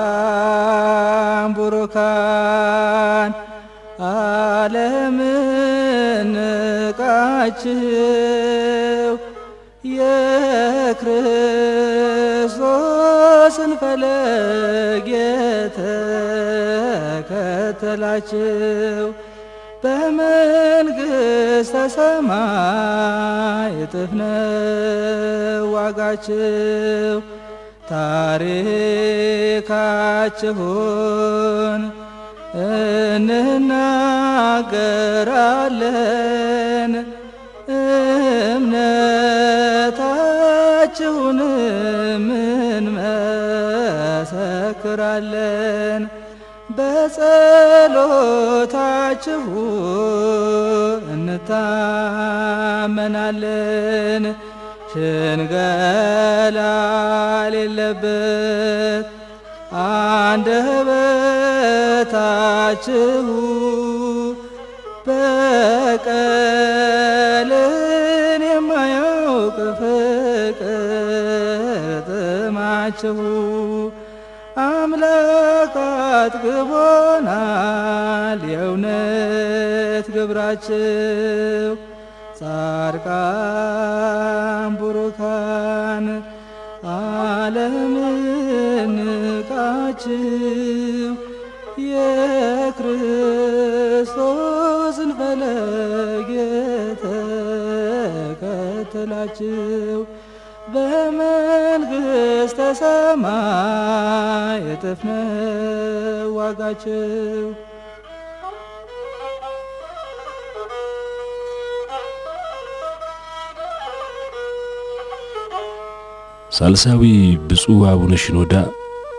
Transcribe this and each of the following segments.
ጻድቃን ቡሩካን ዓለምን ንቃችሁ የክርስቶስን ፈለግ የተከተላችሁ በመንግሥተ ሰማይ እጥፍ ነው ዋጋችሁ። ታሪካችሁን እንናገራለን እምነታችሁንም እንመሰክራለን። በጸሎታችሁ እንታመናለን። ሽንገላ የሌለበት አንደበታችሁ በቀልን የማያውቅ ፍቅር ጥማችሁ አምላክ አጥግቦናል የእውነት ግብራችሁ። ጻድቃን ቡሩካን ዓለምን ንቃችሁ የክርስቶስን ፈለግ የተከተላችሁ በመንግሥተ ሰማይ እጥፍ ነው ዋጋችሁ። ሳልሳዊ ብፁዕ አቡነ ሽኖዳ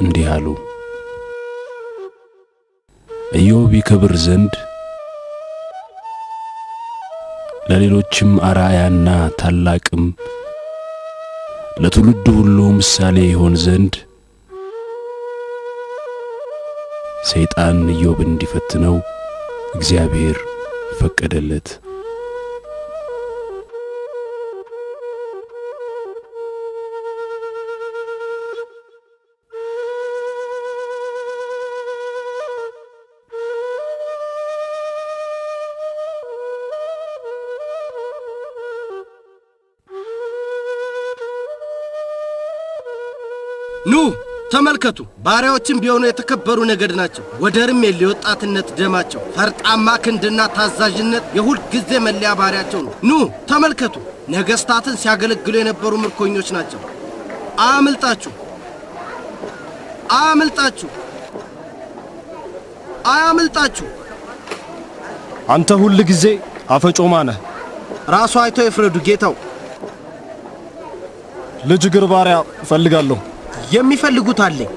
እንዲህ አሉ። ኢዮብ ይከብር ዘንድ ለሌሎችም አርአያና ታላቅም ለትውልድ ሁሉ ምሳሌ ይሆን ዘንድ ሰይጣን ኢዮብን እንዲፈትነው እግዚአብሔር ፈቀደለት። ኑ ተመልከቱ፣ ባሪያዎችም ቢሆኑ የተከበሩ ነገድ ናቸው። ወደርም የለ የወጣትነት ደማቸው፣ ፈርጣማ ክንድና ታዛዥነት የሁል ጊዜ መለያ ባሪያቸው ነው። ኑ ተመልከቱ፣ ነገሥታትን ሲያገለግሉ የነበሩ ምርኮኞች ናቸው። አያምልጣችሁ፣ አያምልጣችሁ፣ አያምልጣችሁ። አንተ ሁል ጊዜ አፈጮማ ነህ። ራሱ አይቶ ይፍረዱ ጌታው። ልጅ እግር ባሪያ እፈልጋለሁ። የሚፈልጉት አለኝ።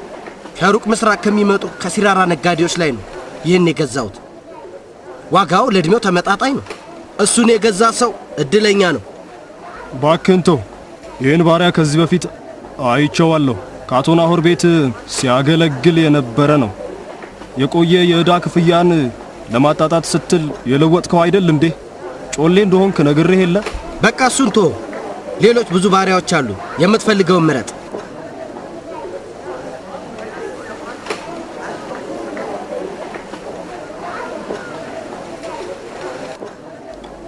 ከሩቅ ምስራቅ ከሚመጡ ከሲራራ ነጋዴዎች ላይ ነው ይህን የገዛሁት። ዋጋው ለእድሜው ተመጣጣኝ ነው። እሱን የገዛ ሰው እድለኛ ነው። ባክንቶ ይህን ባሪያ ከዚህ በፊት አይቼዋለሁ። ከአቶ ናሆር ቤት ሲያገለግል የነበረ ነው። የቆየ የዕዳ ክፍያን ለማጣጣት ስትል የለወጥከው አይደል እንዴ? ጮሌ እንደሆንክ ነግሬህ የለ? በቃ እሱን ተው። ሌሎች ብዙ ባሪያዎች አሉ። የምትፈልገውን ምረጥ።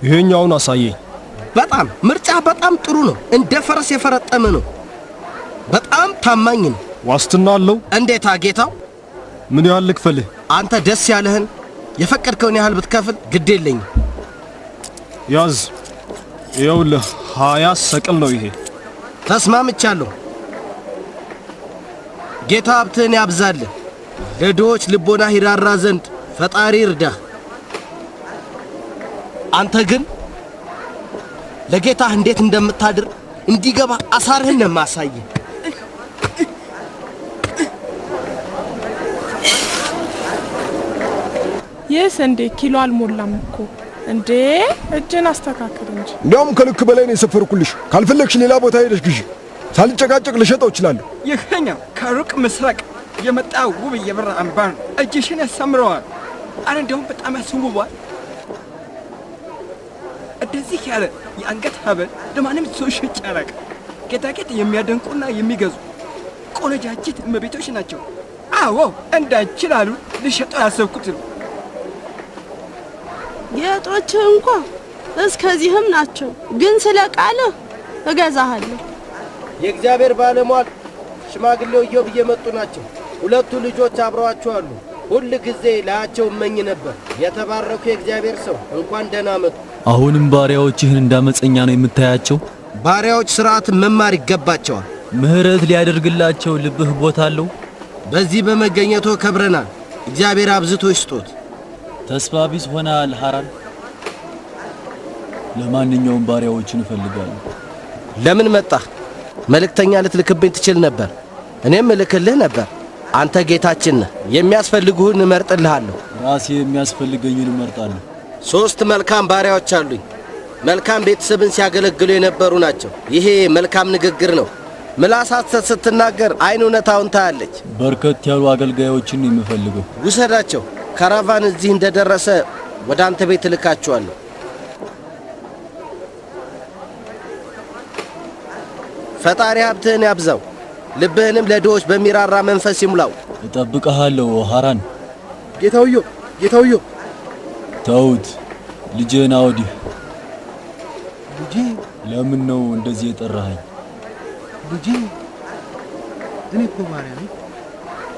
ይሄኛውን አሳየኝ። በጣም ምርጫ በጣም ጥሩ ነው። እንደ ፈረስ የፈረጠመ ነው። በጣም ታማኝ ነው። ዋስትና አለው? እንዴታ ጌታው። ምን ያህል ልክፈልህ? አንተ ደስ ያለህን የፈቀድከውን ያህል ብትከፍል ግድ የለኝም። ያዝ። ይኸውልህ 20 ሰቅል ነው ይሄ። ተስማምቻለሁ። ጌታ ሀብትህን ያብዛልህ። ለድሆች ልቦና ይራራ ዘንድ ፈጣሪ ይርዳህ። አንተ ግን ለጌታህ እንዴት እንደምታድር እንዲገባ አሳርህን ነው የማሳየህ። የስንዴ ኪሎ አልሞላም እኮ እንዴ! እጅን አስተካክል እንጂ። እንዲያውም ከልክ በላይ ነው የሰፈርኩልሽ። ካልፈለግሽ ሌላ ቦታ ሄደሽ ግዢ። ሳልጨቃጨቅ ልሸጠው እችላለሁ። ይሄኛው ከሩቅ ምስራቅ የመጣ ውብ የብር አምባር እጅሽን ያሳምረዋል። አረ እንደውም በጣም ያስውባል። እንደዚህ ያለ የአንገት ሐብል ለማንም ሰው ሽጭ አላውቅም። ጌጣጌጥ የሚያደንቁና የሚገዙ ቆነጃጅት እመቤቶች ናቸው። አዎ እንዳይችላሉ ልሸጠው ያሰብኩት ነው። ጌጦች እንኳ እስከዚህም ናቸው፣ ግን ስለ ቃልህ እገዛሃለሁ። የእግዚአብሔር ባለሟል ሽማግሌው ኢዮብ እየመጡ ናቸው። ሁለቱ ልጆች አብረዋቸው አሉ። ሁል ጊዜ ላያቸው እመኝ ነበር። የተባረኩ የእግዚአብሔር ሰው እንኳን ደህና መጡ። አሁንም ባሪያዎችህን እንዳመፀኛ ነው የምታያቸው? ባሪያዎች ሥርዓትን መማር ይገባቸዋል። ምህረት ሊያደርግላቸው ልብህ ቦታ አለው? በዚህ በመገኘቶ ከብረናል። እግዚአብሔር አብዝቶ ይስጦት። ተስፋ ቢስ ሆነሃል ሐራን። ለማንኛውም ባሪያዎችን እፈልጋለሁ። ለምን መጣህ? መልእክተኛ ልትልክብኝ ትችል ነበር፣ እኔም እልክልህ ነበር። አንተ ጌታችን ነህ። የሚያስፈልጉህን እመርጥልሃለሁ። ራሴ የሚያስፈልገኝን እመርጣለሁ። 3 መልካም ባሪያዎች አሉኝ። መልካም ቤተሰብን ሲያገለግሉ የነበሩ ናቸው። ይሄ መልካም ንግግር ነው። ምላሳት ስትናገር አይን እውነታውን ታያለች። በርከት ያሉ አገልጋዮችን ነው የምፈልገው። ውሰዳቸው። ካራቫን እዚህ እንደደረሰ ወደ አንተ ቤት እልካቸዋለሁ። ፈጣሪ ሀብትህን ያብዛው፣ ልብህንም ለድሆች በሚራራ መንፈስ ይሙላው። እጠብቅሃለሁ ሐራን። ጌታውዮ ተውት፣ ልጄን አውዲህ። ልጄ ለምን ነው እንደዚህ የጠራኸኝ? ልጄ እኔ እኮ ባሪያ ነኝ።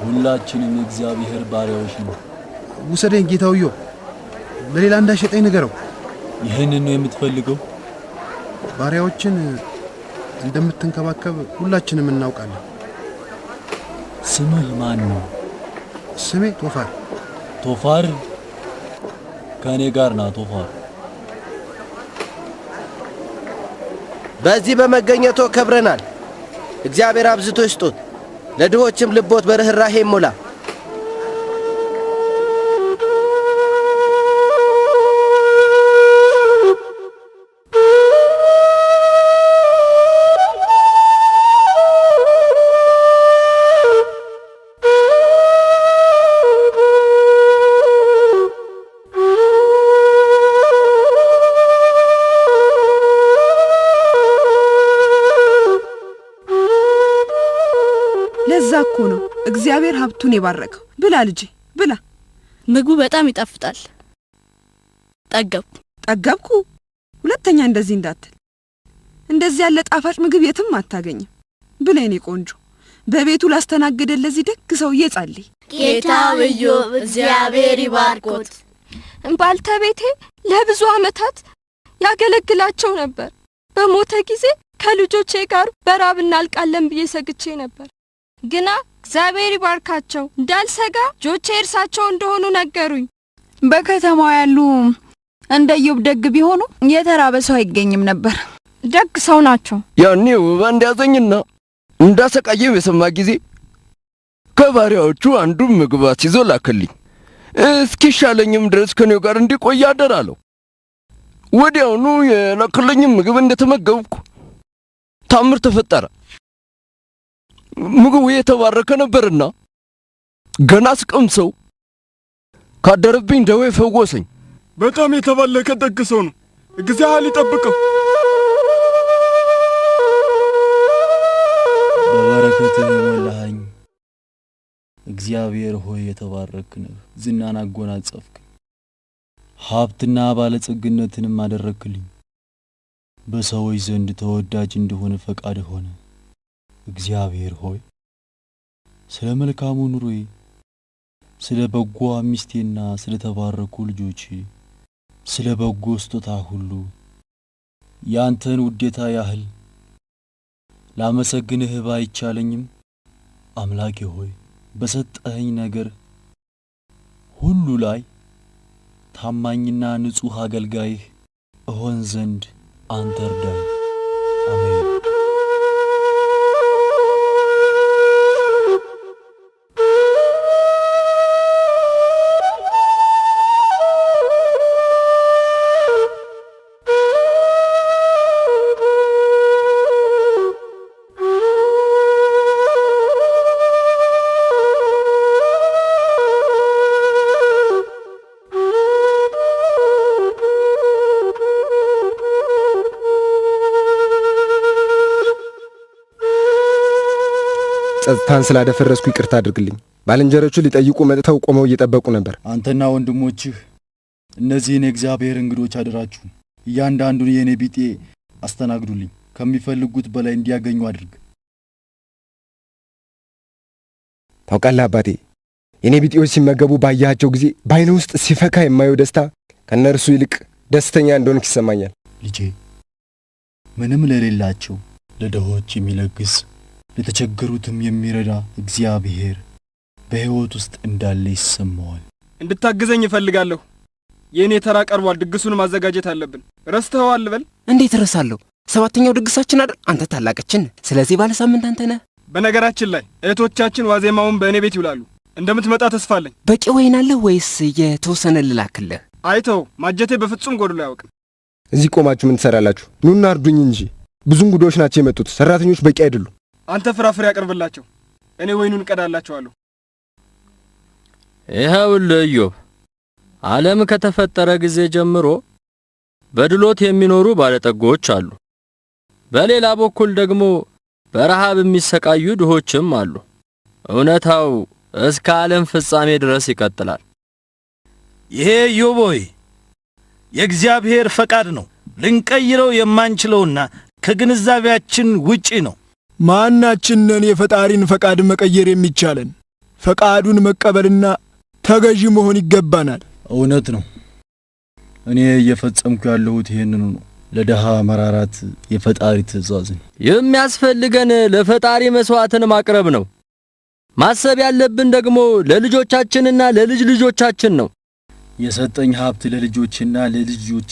ሁላችንም የእግዚአብሔር ባሪያዎች ነው። ውሰደኝ ጌታውዮ፣ ለሌላ እንዳይሸጠኝ ንገረው። ይህንን ነው የምትፈልገው? ባሪያዎችን እንደምትንከባከብ ሁላችንም እናውቃለን። ስምህ ማን ነው? ስሜ ቶፋር። ቶፋር? ከኔ ጋር ና ቶፋር። በዚህ በመገኘቶ ከብረናል። እግዚአብሔር አብዝቶ ይስጦት፣ ለድሆችም ልቦት በርህራሄ ይሞላ። እኮ ነው እግዚአብሔር ሀብቱን የባረከው። ብላ ልጄ ብላ። ምግቡ በጣም ይጣፍጣል። ጠገብኩ። ሁለተኛ እንደዚህ እንዳትል። እንደዚህ ያለ ጣፋጭ ምግብ የትም አታገኝም። ብላ የኔ ቆንጆ። በቤቱ ላስተናገደ ለዚህ ደግ ሰውዬ ጸልይ። ጌታው ኢዮብ እግዚአብሔር ይባርኮት። ባልተቤቴ ለብዙ ዓመታት ያገለግላቸው ነበር። በሞተ ጊዜ ከልጆቼ ጋር በራብ እናልቃለን ብዬ ሰግቼ ነበር። ግና እግዚአብሔር ይባርካቸው እንዳልሰጋ ልጆቼ እርሳቸው እንደሆኑ ነገሩኝ። በከተማው ያሉ እንደ ኢዮብ ደግ ቢሆኑ የተራበ ሰው አይገኝም ነበር። ደግ ሰው ናቸው። ያኔ ውባ እንዲያዘኝና እንዳሰቃየው የሰማ ጊዜ ከባሪያዎቹ አንዱ ምግባት ይዞ ላከልኝ። እስኪሻለኝም ድረስ ከኔው ጋር እንዲቆይ አደራለሁ። ወዲያውኑ የላከልኝ ምግብ እንደተመገብኩ ታምር ተፈጠረ። ምግቡ የተባረከ ነበርና ገና ስቀምሰው ካደረብኝ ደዌ ፈወሰኝ። በጣም የተባለከ ደግ ሰው ነው። እግዚአብሔር ይጠብቀው። በበረከትህ ሞላኸኝ። እግዚአብሔር ሆይ የተባረክ ነህ። ዝናን አጎናጸፍክ፣ ሀብትና ባለጸግነትንም አደረክልኝ። በሰዎች ዘንድ ተወዳጅ እንደሆነ ፈቃድ ሆነ። እግዚአብሔር ሆይ ስለ መልካሙ ኑሮዬ፣ ስለ በጎ ሚስቴና ስለ ተባረኩ ልጆቼ፣ ስለ በጎ ስጦታ ሁሉ ያንተን ውዴታ ያህል ላመሰግንህ ባይቻለኝም አምላኬ ሆይ በሰጠኸኝ ነገር ሁሉ ላይ ታማኝና ንጹሕ አገልጋይህ እሆን ዘንድ አንተ እርዳኝ። አሜን። ጸጥታን ስላደፈረስኩ ይቅርታ አድርግልኝ። ባልንጀሮቹ ሊጠይቁ መጥተው ቆመው እየጠበቁ ነበር። አንተና ወንድሞችህ እነዚህን የእግዚአብሔር እንግዶች አደራችሁ እያንዳንዱን የኔ ቢጤ አስተናግዱልኝ። ከሚፈልጉት በላይ እንዲያገኙ አድርግ። ታውቃለህ አባቴ፣ የኔ ቢጤዎች ሲመገቡ ባያቸው ጊዜ በአይነ ውስጥ ሲፈካ የማየው ደስታ ከነርሱ ይልቅ ደስተኛ እንደሆንክ ይሰማኛል። ልጄ ምንም ለሌላቸው ለድሆች የሚለግስ ለተቸገሩትም የሚረዳ እግዚአብሔር በሕይወት ውስጥ እንዳለ ይሰማዋል። እንድታግዘኝ እፈልጋለሁ። የኔ ተራ ቀርቧል። ድግሱን ማዘጋጀት አለብን። ረስተኸዋል በል። እንዴት ረሳለሁ? ሰባተኛው ድግሳችን አይደል? አንተ ታላቀችን፣ ስለዚህ ባለ ሳምንት አንተ ነህ። በነገራችን ላይ እህቶቻችን ዋዜማውን በእኔ ቤት ይውላሉ። እንደምትመጣ ተስፋ አለኝ። በቂ ወይን አለ ወይስ የተወሰነ ልላክልህ? አይተው፣ ማጀቴ በፍጹም ጎድሎ አያውቅም። እዚህ ቆማችሁ ምን ትሰራላችሁ? ኑና አርዱኝ እንጂ። ብዙ እንግዶች ናቸው የመጡት። ሰራተኞች በቂ አይደሉም። አንተ ፍራፍሬ አቅርብላቸው፣ እኔ ወይኑን እቀዳላቸዋለሁ። ይኸውልህ ኢዮብ፣ ዓለም ከተፈጠረ ጊዜ ጀምሮ በድሎት የሚኖሩ ባለጠጎች አሉ። በሌላ በኩል ደግሞ በረሃብ የሚሰቃዩ ድሆችም አሉ። እውነታው እስከ ዓለም ፍጻሜ ድረስ ይቀጥላል። ይሄ ኢዮብ ሆይ የእግዚአብሔር ፈቃድ ነው። ልንቀይረው የማንችለውና ከግንዛቤያችን ውጪ ነው። ማናችንን የፈጣሪን ፈቃድ መቀየር የሚቻለን? ፈቃዱን መቀበልና ተገዢ መሆን ይገባናል። እውነት ነው። እኔ እየፈጸምኩ ያለሁት ይሄንኑ ነው። ለደሃ መራራት የፈጣሪ ትእዛዝ ነው። የሚያስፈልገን ለፈጣሪ መስዋዕትን ማቅረብ ነው። ማሰብ ያለብን ደግሞ ለልጆቻችንና ለልጅ ልጆቻችን ነው። የሰጠኝ ሀብት ለልጆችና ለልጅ ልጆቼ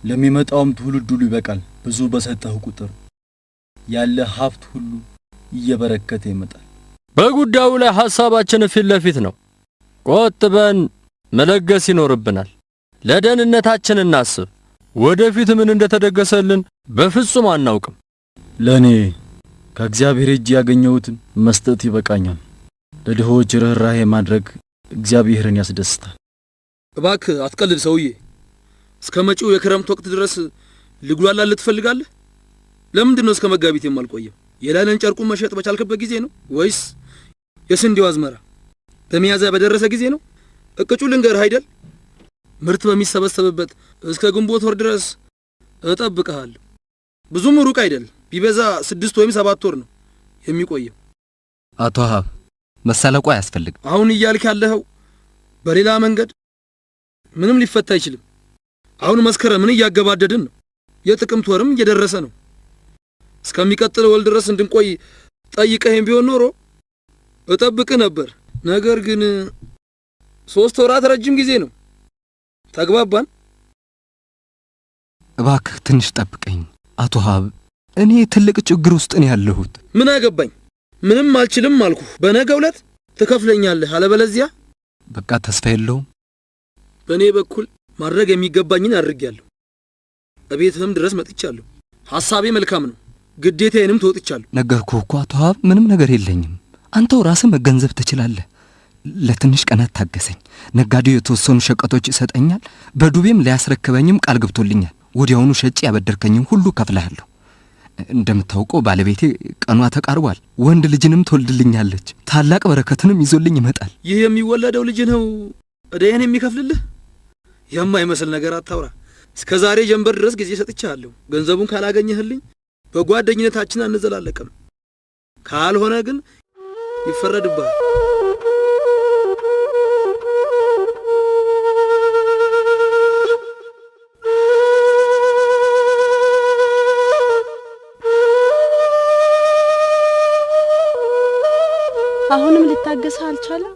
ለሚመጣውም ትውልድ ሁሉ ይበቃል። ብዙ በሰጠው ቁጥር ያለ ሀብት ሁሉ እየበረከተ ይመጣል። በጉዳዩ ላይ ሐሳባችን ፊት ለፊት ነው። ቆጥበን መለገስ ይኖርብናል። ለደህንነታችን እናስብ። ወደፊት ምን እንደተደገሰልን በፍጹም አናውቅም። ለኔ ከእግዚአብሔር እጅ ያገኘሁትን መስጠት ይበቃኛል። ለድሆች ርህራሄ ማድረግ እግዚአብሔርን ያስደስታል። እባክህ አትቀልድ ሰውዬ። እስከ መጪው የክረምት ወቅት ድረስ ልጉላላልህ ትፈልጋለህ? ለምንድን ነው እስከ መጋቢት የማልቆየው? የላለን ጨርቁን መሸጥ በቻልክበት ጊዜ ነው ወይስ የስንዴው አዝመራ በሚያዝያ በደረሰ ጊዜ ነው? እቅጩ ልንገርህ አይደል? ምርት በሚሰበሰብበት እስከ ግንቦት ወር ድረስ እጠብቅሃለሁ። ብዙም ሩቅ አይደል። ቢበዛ 6 ወይም 7 ወር ነው የሚቆየው። አቶ ሀብ መሳለቁ አያስፈልግም። አሁን እያልክ ያለኸው በሌላ መንገድ ምንም ሊፈታ አይችልም። አሁን መስከረምን እያገባደድን ነው። የጥቅምት ወርም እየደረሰ ነው። እስከሚቀጥለው ወር ድረስ እንድንቆይ ጠይቀህም ቢሆን ኖሮ እጠብቅ ነበር። ነገር ግን 3 ወራት ረጅም ጊዜ ነው። ተግባባን? እባክህ ትንሽ ጠብቀኝ አቶ ሀብ። እኔ ትልቅ ችግር ውስጥ ነው ያለሁት። ምን አገባኝ? ምንም አልችልም አልኩ። በነገው ዕለት ትከፍለኛለህ። አለበለዚያ በቃ ተስፋ የለውም። በእኔ በኩል ማድረግ የሚገባኝን አድርጌያለሁ። እቤትህም ድረስ መጥቻለሁ። ሐሳቤ መልካም ነው። ግዴታዬንም ተወጥቻለሁ። ነገርኩህ እኮ አቶ ሀብ፣ ምንም ነገር የለኝም። አንተው ራስህ መገንዘብ ትችላለህ። ለትንሽ ቀናት ታገሰኝ። ነጋዴው የተወሰኑ ሸቀጦች ይሰጠኛል። በዱቤም ሊያስረክበኝም ቃል ገብቶልኛል። ወዲያውኑ ሸጬ ያበደርከኝም ሁሉ ከፍልሃለሁ። እንደምታውቀው ባለቤቴ ቀኗ ተቃርቧል። ወንድ ልጅንም ትወልድልኛለች። ታላቅ በረከትንም ይዞልኝ ይመጣል። ይህ የሚወለደው ልጅ ነው እዳዬን የሚከፍልልህ? የማይመስል ነገር አታውራ። እስከ ዛሬ ጀንበር ድረስ ጊዜ ሰጥቻለሁ። ገንዘቡን ካላገኘህልኝ በጓደኝነታችን አንዘላለቅም። ካልሆነ ግን ይፈረድብሃል። አሁንም ሊታገስህ አልቻለም?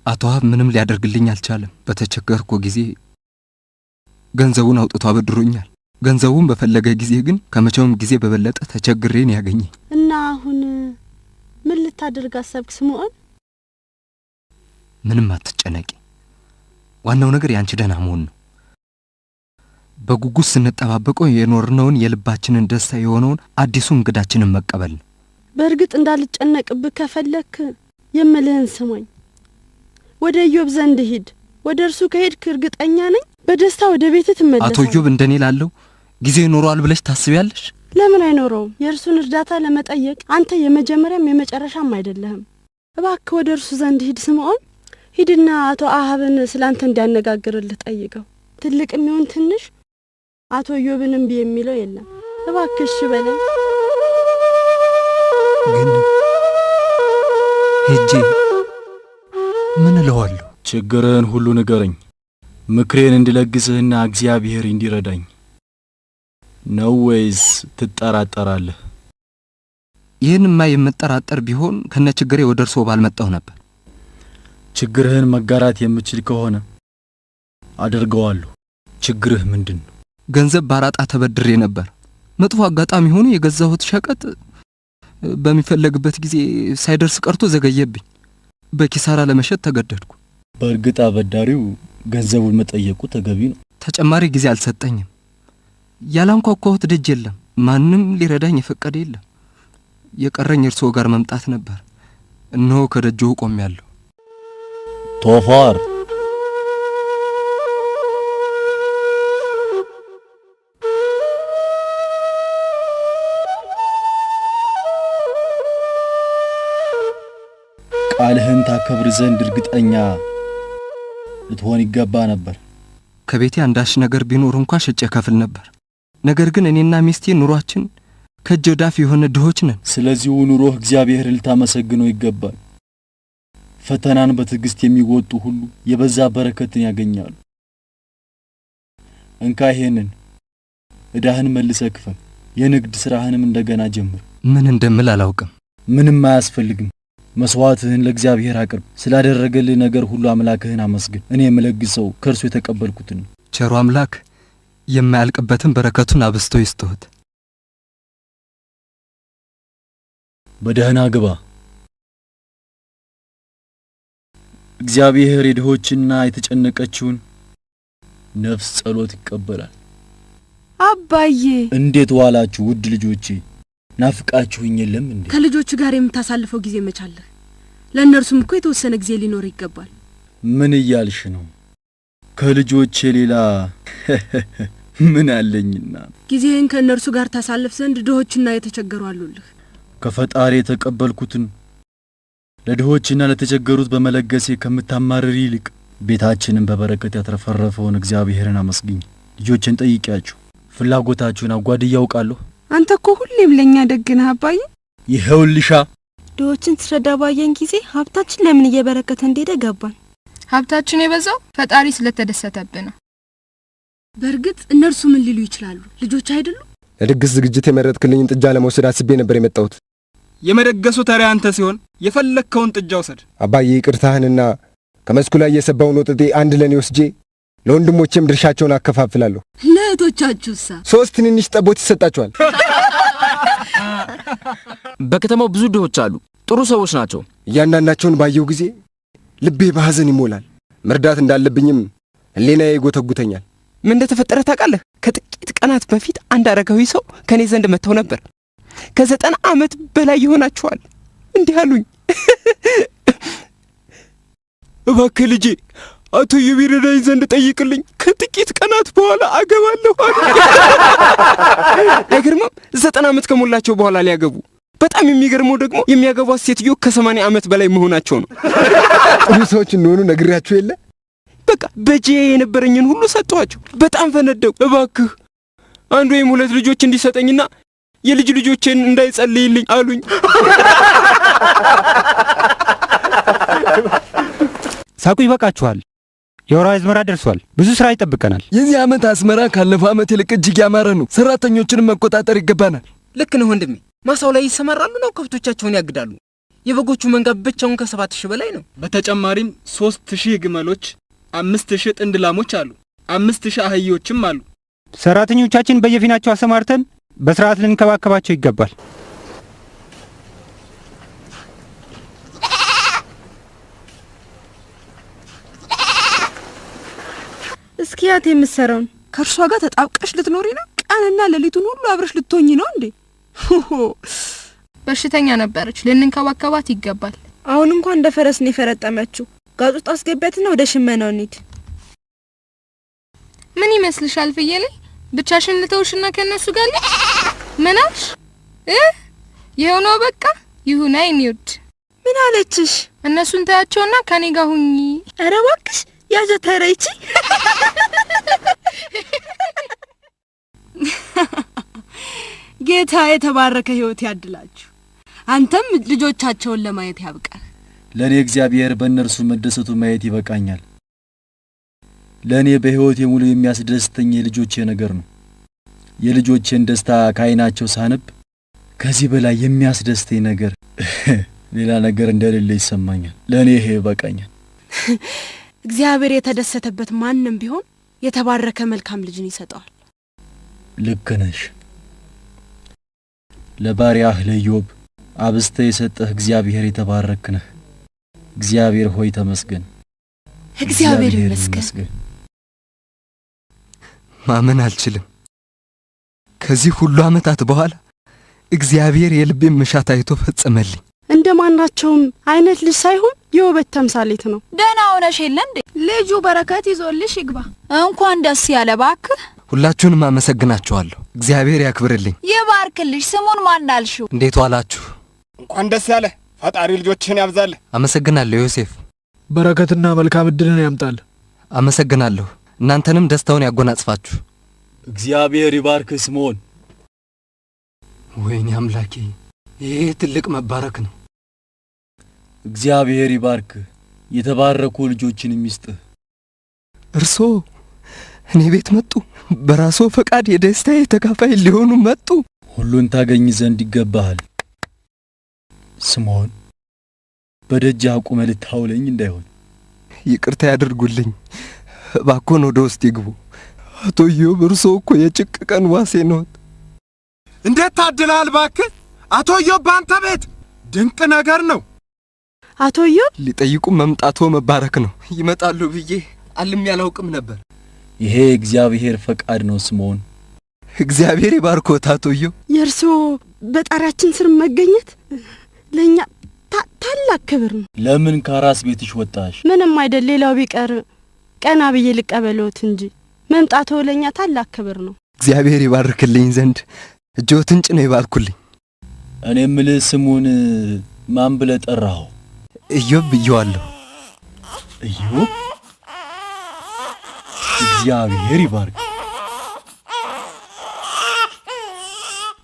አቶ ሀብ ምንም ሊያደርግልኝ አልቻለም። በተቸገርኩ ጊዜ ገንዘቡን አውጥቶ አበድሮኛል። ገንዘቡን በፈለገ ጊዜ ግን ከመቼውም ጊዜ በበለጠ ተቸግሬን ያገኘኝ። እና አሁን ምን ልታደርግ አሰብክ ስምዖን? ምንም አትጨነቂ። ዋናው ነገር ያንቺ ደህና መሆን ነው። በጉጉት ስንጠባበቀው የኖርነውን የልባችንን ደስታ የሆነውን አዲሱ እንግዳችንን መቀበል ነው። በእርግጥ እንዳልጨነቅብህ ከፈለክ የምልህን ስማኝ። ወደ ኢዮብ ዘንድ ሂድ። ወደ እርሱ ከሄድክ እርግጠኛ ነኝ በደስታ ወደ ቤት ትመለሳለህ። አቶ ኢዮብ እንደኔ ላለው ጊዜ ይኖረዋል ብለሽ ታስቢያለሽ? ለምን አይኖረውም? የእርሱን እርዳታ ለመጠየቅ አንተ የመጀመሪያም የመጨረሻም አይደለህም። እባክህ ወደ እርሱ ዘንድ ሂድ ስምዖን። ሂድና አቶ አሃብን ስላንተ እንዲያነጋግርልህ ጠይቀው። ትልቅም ይሁን ትንሽ አቶ ኢዮብን እምቢ የሚለው የለም። እባክህ እሺ በለኝ። ግን ሄጄ ምን እለዋለሁ? ችግርህን ሁሉ ንገረኝ፣ ምክሬን እንድለግስህና እግዚአብሔር እንዲረዳኝ ነው ወይስ ትጠራጠራለህ? ይህንማ የምጠራጠር ቢሆን ከነ ችግሬ ወደ እርሶ ባልመጣሁ ነበር። ችግርህን መጋራት የምችል ከሆነ አደርገዋለሁ። ችግርህ ምንድን ነው? ገንዘብ ባራጣ ተበድሬ ነበር። መጥፎ አጋጣሚ ሆኖ የገዛሁት ሸቀጥ በሚፈለግበት ጊዜ ሳይደርስ ቀርቶ ዘገየብኝ። በኪሳራ ለመሸጥ ተገደድኩ። በእርግጥ አበዳሪው ገንዘቡን መጠየቁ ተገቢ ነው። ተጨማሪ ጊዜ አልሰጠኝም። ያላንኳኳሁት ደጅ የለም። ማንም ሊረዳኝ የፈቀደ የለም። የቀረኝ እርሶ ጋር መምጣት ነበር። እነሆ ከደጅሁ ቆሜያለሁ። ቶፋር ቃልህን ታከብር ዘንድ እርግጠኛ ልትሆን ይገባ ነበር። ከቤቴ አንዳች ነገር ቢኖር እንኳን ሸጬ ከፍል ነበር። ነገር ግን እኔና ሚስቴ ኑሯችን ከእጅ ወዳፍ የሆነ ድሆች ነን። ስለዚህ ኑሮህ እግዚአብሔርን ልታመሰግነው ይገባል። ፈተናን በትዕግስት የሚወጡ ሁሉ የበዛ በረከትን ያገኛሉ። እንካ ይሄንን ዕዳህን መልሰህ ክፈል። የንግድ ስራህንም እንደገና ጀምር። ምን እንደምል አላውቅም። ምንም አያስፈልግም። መስዋዕትህን ለእግዚአብሔር አቅርብ። ስላደረገልህ ነገር ሁሉ አምላክህን አመስግን። እኔ የምለግሰው ከእርሱ የተቀበልኩትን። ቸሩ አምላክ የማያልቅበትን በረከቱን አብስቶ ይስጥዎት። በደህና ግባ። እግዚአብሔር የድሆችና የተጨነቀችውን ነፍስ ጸሎት ይቀበላል። አባዬ እንዴት ዋላችሁ ውድ ልጆቼ? ናፍቃችሁኝ የለም እንዴ? ከልጆቹ ጋር የምታሳልፈው ጊዜ መቻለህ? ለእነርሱም እኮ የተወሰነ ጊዜ ሊኖር ይገባል። ምን እያልሽ ነው? ከልጆቼ ሌላ ምን አለኝና? ጊዜህን ከእነርሱ ጋር ታሳልፍ ዘንድ ድሆችና የተቸገሩ አሉልህ። ከፈጣሪ የተቀበልኩትን ለድሆችና ለተቸገሩት በመለገሴ ከምታማርሪ ይልቅ ቤታችንን በበረከት ያትረፈረፈውን እግዚአብሔርን አመስግኝ። ልጆችን ጠይቂያችሁ ፍላጎታችሁን አጓድዬ ያውቃለሁ። አንተ እኮ ሁሌም ለኛ ደግ ነህ አባዬ። ይኸውልሻ ድሆችን ትረዳ ባየን ጊዜ ሀብታችን ለምን እየበረከተ እንደሄደ ገባን። ሀብታችን የበዛው ፈጣሪ ስለተደሰተብን ነው። በእርግጥ እነርሱ ምን ሊሉ ይችላሉ? ልጆች አይደሉ? ለድግስ ዝግጅት የመረጥክልኝን ጥጃ ለመውሰድ አስቤ ነበር የመጣሁት። የመደገሱ ተራ አንተ ሲሆን የፈለግከውን ጥጃ ውሰድ። አባዬ ይቅርታህንና ከመስኩ ላይ የሰባውን ወጥጤ አንድ ለኔ ወስጄ ለወንድሞቼም ድርሻቸውን አከፋፍላለሁ። ለእህቶቻችሁሳ? 3 ትንንሽ ጠቦት ይሰጣቸዋል። በከተማው ብዙ ድሆች አሉ። ጥሩ ሰዎች ናቸው። እያንዳንዳቸውን ባየው ጊዜ ልቤ በሐዘን ይሞላል። መርዳት እንዳለብኝም ሕሊናዬ ይጎተጉተኛል። ምን እንደተፈጠረ ታውቃለህ? ከጥቂት ቀናት በፊት አንድ አረጋዊ ሰው ከኔ ዘንድ መጥተው ነበር። ከ90 ዓመት በላይ ይሆናቸዋል። እንዲህ አሉኝ፣ እባክህ ልጄ አቶ ኢዮብ ይረዳኝ ዘንድ ጠይቅልኝ፣ ከጥቂት ቀናት በኋላ አገባለሁ። አይገርምም? 90 ዓመት ከሞላቸው በኋላ ሊያገቡ። በጣም የሚገርመው ደግሞ የሚያገቧት ሴትዮ ከ80 ዓመት በላይ መሆናቸው ነው። ጥሩ ሰዎች እንደሆኑ ነግሬያቸው የለ? በቃ በጄ የነበረኝን ሁሉ ሰጠኋቸው። በጣም ፈነደቁ። እባክህ አንድ ወይም 2 ልጆች እንዲሰጠኝና የልጅ ልጆቼን እንዳይጸልይልኝ አሉኝ። ሳቁ ይበቃችኋል። የወራው አዝመራ ደርሷል። ብዙ ስራ ይጠብቀናል። የዚህ ዓመት አዝመራ ካለፈው ዓመት ይልቅ እጅግ ያማረ ነው። ሰራተኞችንም መቆጣጠር ይገባናል። ልክ ነው ወንድሜ። ማሳው ላይ ይሰማራሉ ነው ከብቶቻቸውን ያግዳሉ። የበጎቹ መንጋ ብቻውን ከ7000 በላይ ነው። በተጨማሪም 3000 ግመሎች፣ 5000 ጥንድ ላሞች አሉ። 5000 አህዮችም አሉ። ሰራተኞቻችን በየፊናቸው አሰማርተን በስርዓት ልንከባከባቸው ይገባል። እስኪ ያት የምትሰራውን ከእርሷ ጋር ተጣብቀሽ ልትኖሪ ነው? ቀንና ሌሊቱን ሁሉ አብረሽ ልትሆኚ ነው እንዴ? በሽተኛ ነበረች፣ ልንከባከባት ይገባል። አሁን እንኳን እንደ ፈረስ ነው የፈረጠመችው። ጋዝ ውስጥ አስገቢያትና ወደ ሽመናው እንሂድ። ምን ይመስልሻል ፍየሌ? ብቻሽን ልተውሽና ከነሱ ጋር ልጅ ምናሽ ይሄው ነው በቃ ይሁን። አይኒውድ ምን አለችሽ? እነሱን ታያቸውና ከኔ ጋር ሁኚ። ኧረ እባክሽ ያጀ ተረይቺ ጌታ የተባረከ ህይወት ያድላችሁ። አንተም ልጆቻቸውን ለማየት ያብቃህ። ለኔ እግዚአብሔር በእነርሱ መደሰቱ ማየት ይበቃኛል። ለኔ በህይወቴ ሙሉ የሚያስደስተኝ የልጆቼ ነገር ነው። የልጆቼን ደስታ ከዓይናቸው ሳነብ ከዚህ በላይ የሚያስደስተኝ ነገር ሌላ ነገር እንደሌለ ይሰማኛል። ለኔ ይሄ ይበቃኛል። እግዚአብሔር የተደሰተበት ማንንም ቢሆን የተባረከ መልካም ልጅን ይሰጠዋል። ልክ ነሽ። ለባሪያህ ለኢዮብ አብስተ የሰጠህ እግዚአብሔር የተባረክ ነህ። እግዚአብሔር ሆይ ተመስገን። እግዚአብሔር ይመስገን። ማመን አልችልም። ከዚህ ሁሉ ዓመታት በኋላ እግዚአብሔር የልቤን መሻት አይቶ ፈጸመልኝ። እንደማናቸውም አይነት ልጅ ሳይሆን የውበት ተምሳሌት ነው። ደህና ሆነሽ የለ እንዴ? ልጁ በረከት ይዞልሽ ይግባ። እንኳን ደስ ያለ ባክህ። ሁላችሁንም አመሰግናችኋለሁ። እግዚአብሔር ያክብርልኝ። ይባርክልሽ። ስሙን ማን አልሽው? እንዴት ዋላችሁ? እንኳን ደስ ያለ። ፈጣሪ ልጆችህን ያብዛል። አመሰግናለሁ ዮሴፍ። በረከትና መልካም ዕድልን ያምጣል። አመሰግናለሁ። እናንተንም ደስታውን ያጎናጽፋችሁ። እግዚአብሔር ይባርክህ ስምዖን። ወይኔ አምላኬ፣ ይሄ ትልቅ መባረክ ነው። እግዚአብሔር ይባርክህ፣ የተባረኩ ልጆችን ይስጥህ። እርሶ እኔ ቤት መጡ። በራስዎ ፈቃድ የደስታዬ ተካፋይ ሊሆኑ መጡ። ሁሉን ታገኝ ዘንድ ይገባሃል። ስምዖን፣ በደጅ አቁመህ ልታውለኝ እንዳይሆን። ይቅርታ ያድርጉልኝ። እባክዎን ወደ ውስጥ ይግቡ። አቶ ኢዮብ፣ እርሶ እኮ የጭቅ ቀን ዋሴ ነዎት። እንዴት ታድለሃል ባክህ! አቶ ኢዮብ በአንተ ቤት ድንቅ ነገር ነው። አቶ ኢዮብ ሊጠይቁ መምጣቶ መባረክ ነው። ይመጣሉ ብዬ አልም ያላውቅም ነበር። ይሄ እግዚአብሔር ፈቃድ ነው ስምዖን። እግዚአብሔር ይባርኮት አቶ ኢዮብ። የእርሶ በጣሪያችን ስር መገኘት ለኛ ታላቅ ክብር ነው። ለምን ከራስ ቤትሽ ወጣሽ? ምንም አይደል። ሌላው ቢቀር ቀና ብዬ ልቀበሎት እንጂ መምጣቶ ለኛ ታላቅ ክብር ነው። እግዚአብሔር ይባርክልኝ ዘንድ እጆትን ጭነው ይባርኩልኝ። እኔ የምልህ ስሙን ማን ብለህ ጠራኸው? ኢዮብ ብዬዋለሁ። ኢዮብ? እግዚአብሔር ይባርክ።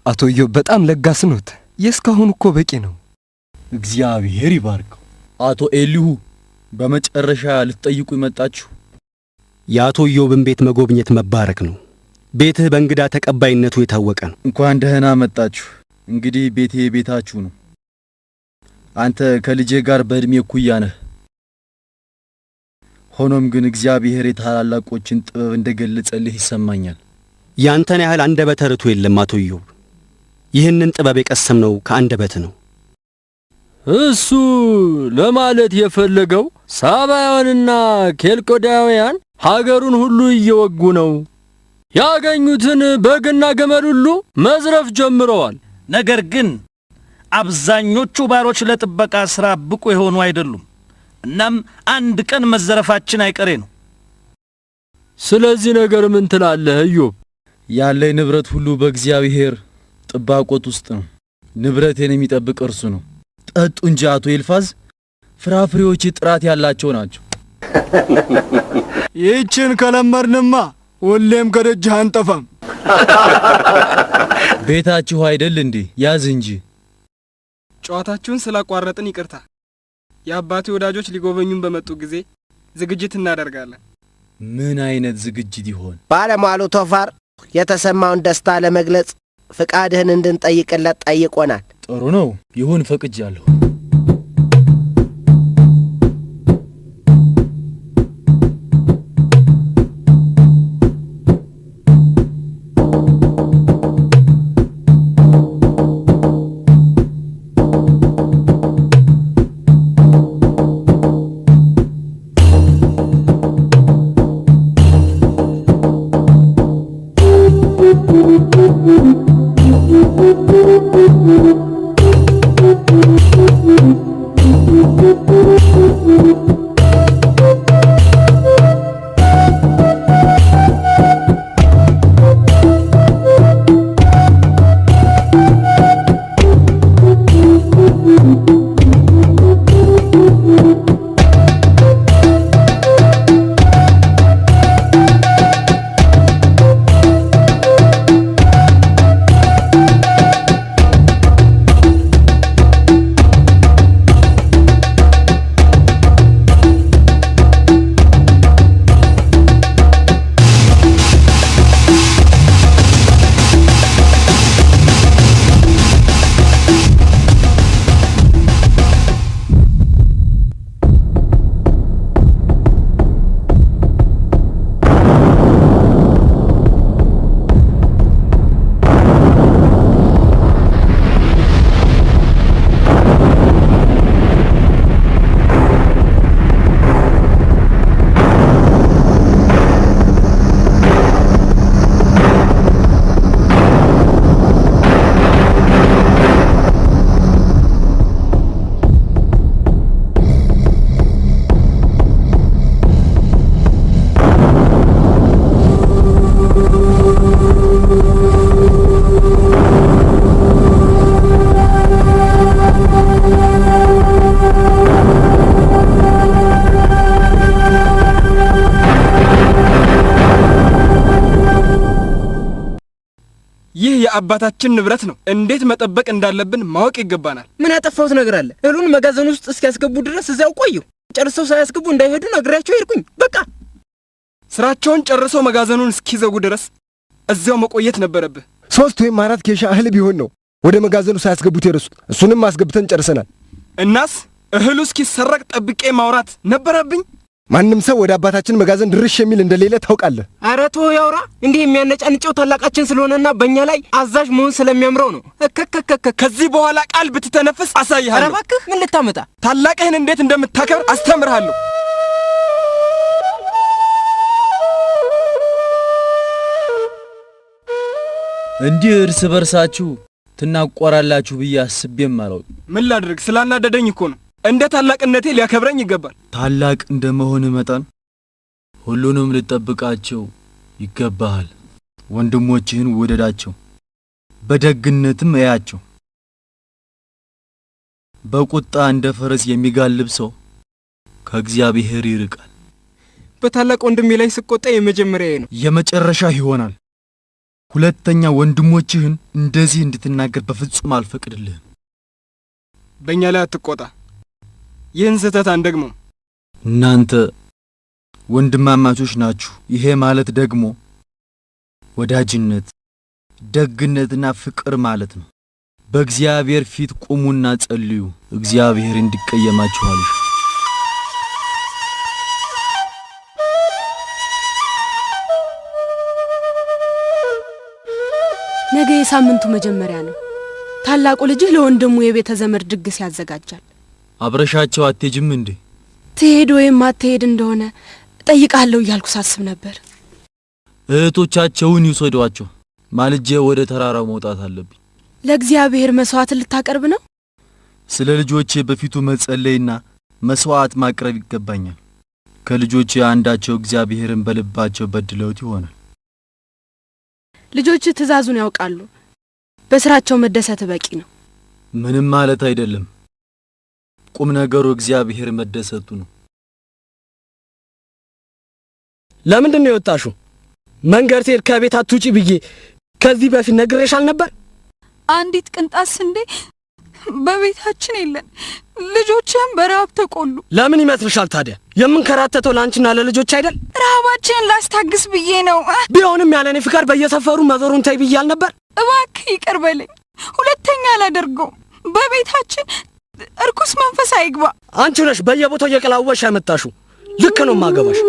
አቶ ኢዮብ በጣም ለጋስ ኖት። የእስካሁን እኮ በቂ ነው። እግዚአብሔር ይባርከው። አቶ ኤሊሁ፣ በመጨረሻ ልትጠይቁ ይመጣችሁ? የአቶ ኢዮብን ቤት መጎብኘት መባረክ ነው። ቤትህ በእንግዳ ተቀባይነቱ የታወቀ ነው። እንኳን ደህና መጣችሁ። እንግዲህ ቤቴ ቤታችሁ ነው። አንተ ከልጄ ጋር በእድሜ እኩያ ነህ። ሆኖም ግን እግዚአብሔር የታላላቆችን ጥበብ እንደገለጸልህ ይሰማኛል። ያንተን ያህል አንደበተ ርቱዕ የለም አቶ ኢዮብ። ይህንን ጥበብ የቀሰምነው ከአንደበት ነው። እሱ ለማለት የፈለገው ሳባውያንና ኬልቆዳውያን ሀገሩን ሁሉ እየወጉ ነው። ያገኙትን በግና ገመል ሁሉ መዝረፍ ጀምረዋል። ነገር ግን አብዛኞቹ ባሮች ለጥበቃ ሥራ ብቁ የሆኑ አይደሉም። እናም አንድ ቀን መዘረፋችን አይቀሬ ነው። ስለዚህ ነገር ምን ትላለህ ኢዮብ? ያለኝ ንብረት ሁሉ በእግዚአብሔር ጥባቆት ውስጥ ነው። ንብረቴን የሚጠብቅ እርሱ ነው። ጠጡ እንጂ አቶ ኤልፋዝ፣ ፍራፍሬዎች ጥራት ያላቸው ናቸው። ይህችን ከለመድንማ ሁሌም ከደጅህ አንጠፋም። ቤታችሁ አይደል እንዴ? ያዝ እንጂ። ጨዋታችሁን ስላቋረጥን ይቅርታ። የአባቴ ወዳጆች ሊጎበኙን በመጡ ጊዜ ዝግጅት እናደርጋለን። ምን አይነት ዝግጅት ይሆን? ባለሟሉ ቶፋር የተሰማውን ደስታ ለመግለጽ ፍቃድህን እንድንጠይቅለት ጠይቆናል። ጥሩ ነው፣ ይሁን፣ ፈቅጃለሁ። Thank you. የአባታችን ንብረት ነው። እንዴት መጠበቅ እንዳለብን ማወቅ ይገባናል። ምን ያጠፋሁት ነገር አለ? እህሉን መጋዘን ውስጥ እስኪያስገቡ ድረስ እዚያው ቆዩ። ጨርሰው ሳያስገቡ እንዳይሄዱ ነግሬያቸው ሄድኩኝ። በቃ ስራቸውን ጨርሰው መጋዘኑን እስኪዘጉ ድረስ እዚያው መቆየት ነበረብህ። 3 ወይም 4 ኬሻ እህል ቢሆን ነው ወደ መጋዘኑ ሳያስገቡት የረሱት። እሱንም አስገብተን ጨርሰናል። እናስ እህሉ እስኪሰረቅ ጠብቄ ማውራት ነበረብኝ። ማንም ሰው ወደ አባታችን መጋዘን ድርሽ የሚል እንደሌለ ታውቃለህ። ኧረ ተው ያውራ። እንዲህ የሚያነጫንጨው ታላቃችን ስለሆነና በእኛ ላይ አዛዥ መሆን ስለሚያምረው ነው። ከዚህ በኋላ ቃል ብትተነፍስ አሳይሃለሁ። ኧረ እባክህ ምን ልታመጣ? ታላቅህን እንዴት እንደምታከብር አስተምርሃለሁ። እንዲህ እርስ በርሳችሁ ትናቆራላችሁ ብዬ አስቤም አላውቅም። ምን ላድርግ? ስላናደደኝ እኮ ነው። እንደ ታላቅነቴ ሊያከብረኝ ይገባል። ታላቅ እንደመሆን መጠን ሁሉንም ልጠብቃቸው ይገባሃል። ወንድሞችህን ውደዳቸው፣ በደግነትም እያቸው። በቁጣ እንደ ፈረስ የሚጋልብ ሰው ከእግዚአብሔር ይርቃል። በታላቅ ወንድሜ ላይ ስቆጣ የመጀመሪያዬ ነው፣ የመጨረሻ ይሆናል። ሁለተኛ ወንድሞችህን እንደዚህ እንድትናገር በፍጹም አልፈቅድልህም። በእኛ ላይ አትቆጣ። ይህን ስህተት አንደግመው። እናንተ ወንድማማቾች ናችሁ። ይሄ ማለት ደግሞ ወዳጅነት፣ ደግነትና ፍቅር ማለት ነው። በእግዚአብሔር ፊት ቁሙና ጸልዩ፣ እግዚአብሔር እንዲቀየማችሁ አልሽ። ነገ የሳምንቱ መጀመሪያ ነው። ታላቁ ልጅህ ለወንድሙ የቤተ ዘመድ ድግስ ያዘጋጃል። አብረሻቸው አትሄጂም እንዴ? ትሄድ ወይም አትሄድ እንደሆነ ጠይቃለሁ እያልኩ ሳስብ ነበር። እህቶቻቸውን ይውሰዷቸው። ማልጄ ወደ ተራራው መውጣት አለብኝ። ለእግዚአብሔር መስዋዕት ልታቀርብ ነው? ስለ ልጆቼ በፊቱ መጸለይና መስዋዕት ማቅረብ ይገባኛል። ከልጆቼ አንዳቸው እግዚአብሔርን በልባቸው በድለውት ይሆናል። ልጆች ትእዛዙን ያውቃሉ። በስራቸው መደሰት በቂ ነው። ምንም ማለት አይደለም። ቁም ነገሩ እግዚአብሔር መደሰቱ ነው። ለምንድን ነው የወጣሽው? መንገድ ትሄድ ከቤት አትውጪ ብዬ ከዚህ በፊት ነግሬሻል ነበር። አንዲት ቅንጣት ስንዴ በቤታችን የለን። ልጆችም በረሃብ ተቆሉ። ለምን ይመስልሻል ታዲያ? የምንከራተተው ላንቺና ለልጆች አይደል? ረሃባችንን ላስታግስ ብዬ ነው። ቢሆንም ያለኔ ፍቃድ በየሰፈሩ መዞሩን ተይ ብያል ነበር። እባክህ ይቅር በለኝ። ሁለተኛ አላደርገውም። በቤታችን እርኩስ መንፈስ አይግባ። አንቺ ነሽ በየቦታው እየቀላወሽ ያመጣሽው። ልክ ነው ማገባሽ።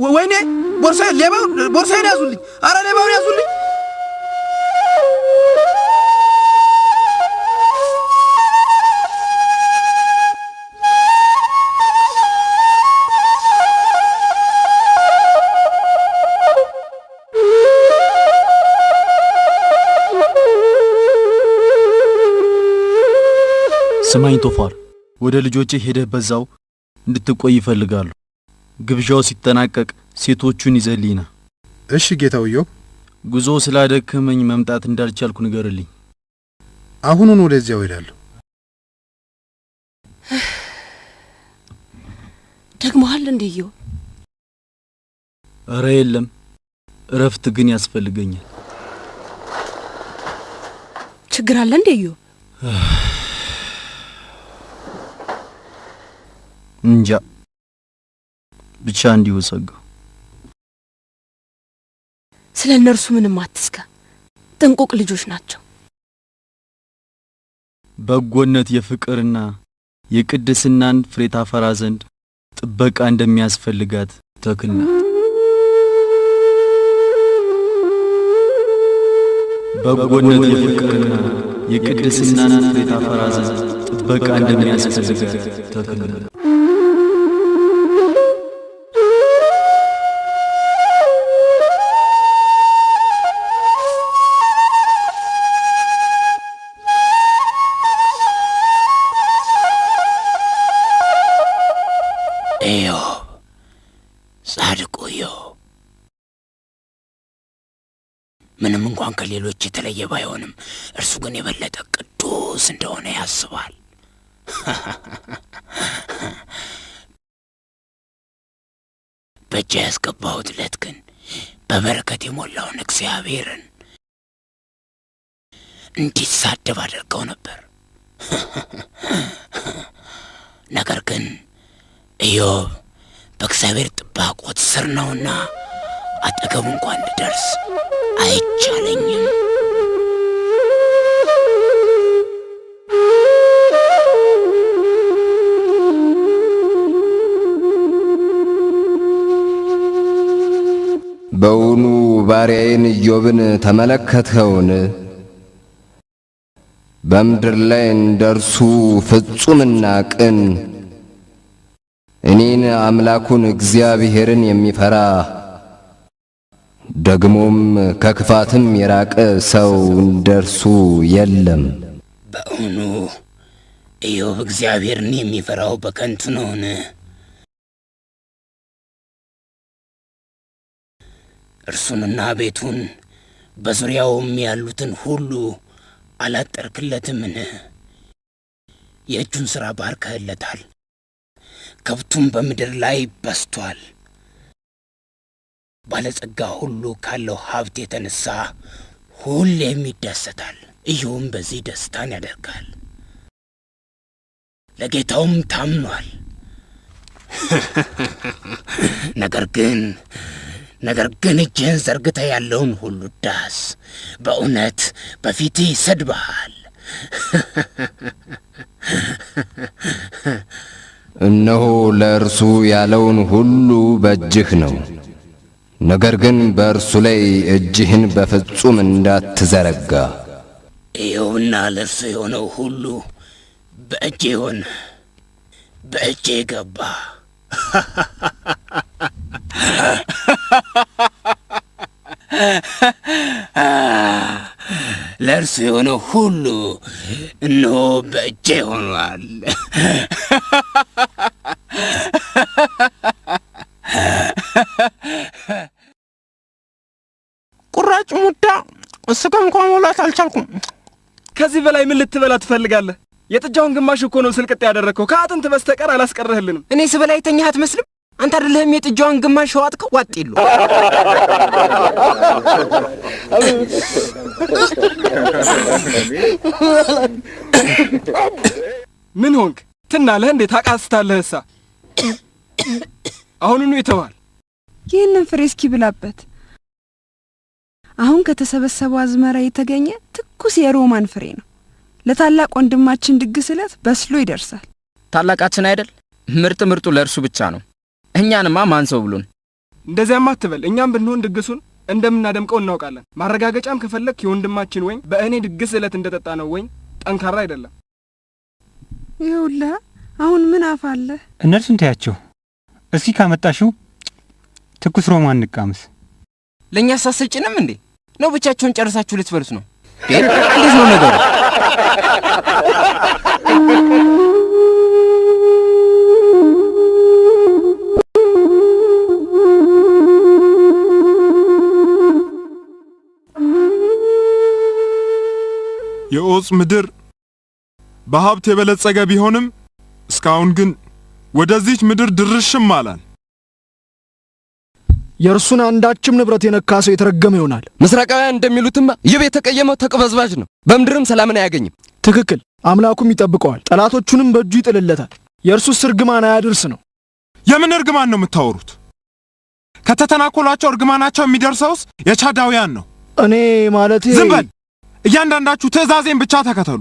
ወይኔ ቦርሳዬን ያዙልኝ! አረ ሌባውን ያዙልኝ! ስማኝ ቶፋር፣ ወደ ልጆቼ ሄደህ በዛው እንድትቆይ ይፈልጋሉ። ግብዣው ሲጠናቀቅ ሴቶቹን ይዘልኝና። እሺ ጌታውየው። ጉዞ ስላደከመኝ መምጣት እንዳልቻልኩ ንገርልኝ። አሁኑን ወደዚያው ሄዳለሁ። ደግሞሃል እንደዩ? ኧረ የለም፣ እረፍት ግን ያስፈልገኛል። ችግር አለ እንደዩ? እንጃ፣ ብቻ እንዲሁ ሰጋው። ስለ እነርሱ ምንም አትስጋ። ጥንቁቅ ልጆች ናቸው። በጎነት የፍቅርና የቅድስናን ፍሬ ታፈራ ዘንድ ጥበቃ እንደሚያስፈልጋት ተክል ናት። በጎነት የፍቅርና የቅድስናን ፍሬ ታፈራ ዘንድ ጥበቃ እንደሚያስፈልጋት ተክል ናት። ምንም እንኳን እንኳን ከሌሎች የተለየ ባይሆንም እርሱ ግን የበለጠ ቅዱስ እንደሆነ ያስባል። በእጄ ያስገባሁት ዕለት ግን በበረከት የሞላውን እግዚአብሔርን እንዲሳደብ አድርገው ነበር። ነገር ግን ኢዮብ በእግዚአብሔር ጥባቆት ስር ነውና አጠገቡ እንኳን ልደርስ አይቻለኝም። በውኑ ባሪያዬን ኢዮብን ተመለከትኸውን? በምድር ላይ እንደርሱ ፍጹምና ቅን እኔን አምላኩን እግዚአብሔርን የሚፈራ ደግሞም ከክፋትም የራቀ ሰው እንደርሱ የለም። በእውኑ ኢዮብ እግዚአብሔርን የሚፈራው በከንቱ ነውን? እርሱንና ቤቱን በዙሪያውም ያሉትን ሁሉ አላጠርክለትምን? የእጁን ሥራ ባርከህለታል፣ ከብቱም በምድር ላይ በስቷል። ባለጸጋ ሁሉ ካለው ሀብት የተነሳ ሁሌም ይደሰታል። ኢዮብም በዚህ ደስታን ያደርጋል፣ ለጌታውም ታምኗል። ነገር ግን እጅህን ዘርግተህ ያለውን ሁሉ ዳስ፣ በእውነት በፊትህ ይሰድብሃል። እነሆ ለእርሱ ያለውን ሁሉ በእጅህ ነው፣ ነገር ግን በእርሱ ላይ እጅህን በፍጹም እንዳትዘረጋ። ኢዮብና ለእርሱ የሆነው ሁሉ በእጄ ሆነ፣ በእጄ ገባ። ለእርሱ የሆነው ሁሉ እነሆ በእጄ ሆኗል። ቁራጭ ሙዳ ስጋ እንኳን መብላት አልቻልኩም። ከዚህ በላይ ምን ልትበላ ትፈልጋለህ? የጥጃውን ግማሽ እኮ ነው ስልቅጥ ያደረግከው። ከአጥንት በስተቀር አላስቀረህልንም። እኔ ስበላ የተኛህ አትመስልም? አንተ አይደለህም የጥጃውን ግማሽ ዋጥከው? ዋጥ ይሉ ምን ሆንክ? ትናለህ እንዴ? ታቃስታለህሳ? አሁኑኑ ይተዋል። ይህንን ፍሬ እስኪ ብላበት። አሁን ከተሰበሰበው አዝመራ የተገኘ ትኩስ የሮማን ፍሬ ነው። ለታላቅ ወንድማችን ድግስ ዕለት በስሎ ይደርሳል። ታላቃችን አይደል? ምርጡ ለእርሱ ብቻ ነው። እኛንማ ማን ሰው ብሉን? እንደዚያማ አትበል። እኛም ብንሆን ድግሱን እንደምናደምቀው እናውቃለን። ማረጋገጫም ከፈለክ የወንድማችን ወይን በእኔ ድግስ ዕለት እንደጠጣ ነው ወይን ጠንካራ አይደለም። ይኸውልህ አሁን ምን አፋለ? እነርሱን ታያቸው። እስኪ ካመጣሽው ትኩስ ሮማን እንቃምስ። ለእኛ ሳሰጭንም እንዴ ነው? ብቻችሁን ጨርሳችሁ ልትበሉት ነው? እንዴት ነው ነገሩ? የኦጽ ምድር በሀብት የበለጸገ ቢሆንም እስካሁን ግን ወደዚች ምድር ድርሽም አላል። የእርሱን አንዳችም ንብረት የነካ ሰው የተረገመ ይሆናል። ምስራቃውያን እንደሚሉትማ ይህ የተቀየመው ተቅበዝባዥ ነው፣ በምድርም ሰላምን አያገኝም። ትክክል። አምላኩም ይጠብቀዋል፣ ጠላቶቹንም በእጁ ይጥልለታል። የእርሱስ እርግማን አያድርስ ነው። የምን እርግማን ነው የምታወሩት? ከተተናኮሏቸው እርግማናቸው የሚደርሰውስ የቻዳውያን ነው። እኔ ማለቴ ዝም በል! እያንዳንዳችሁ ትእዛዜን ብቻ ተከተሉ።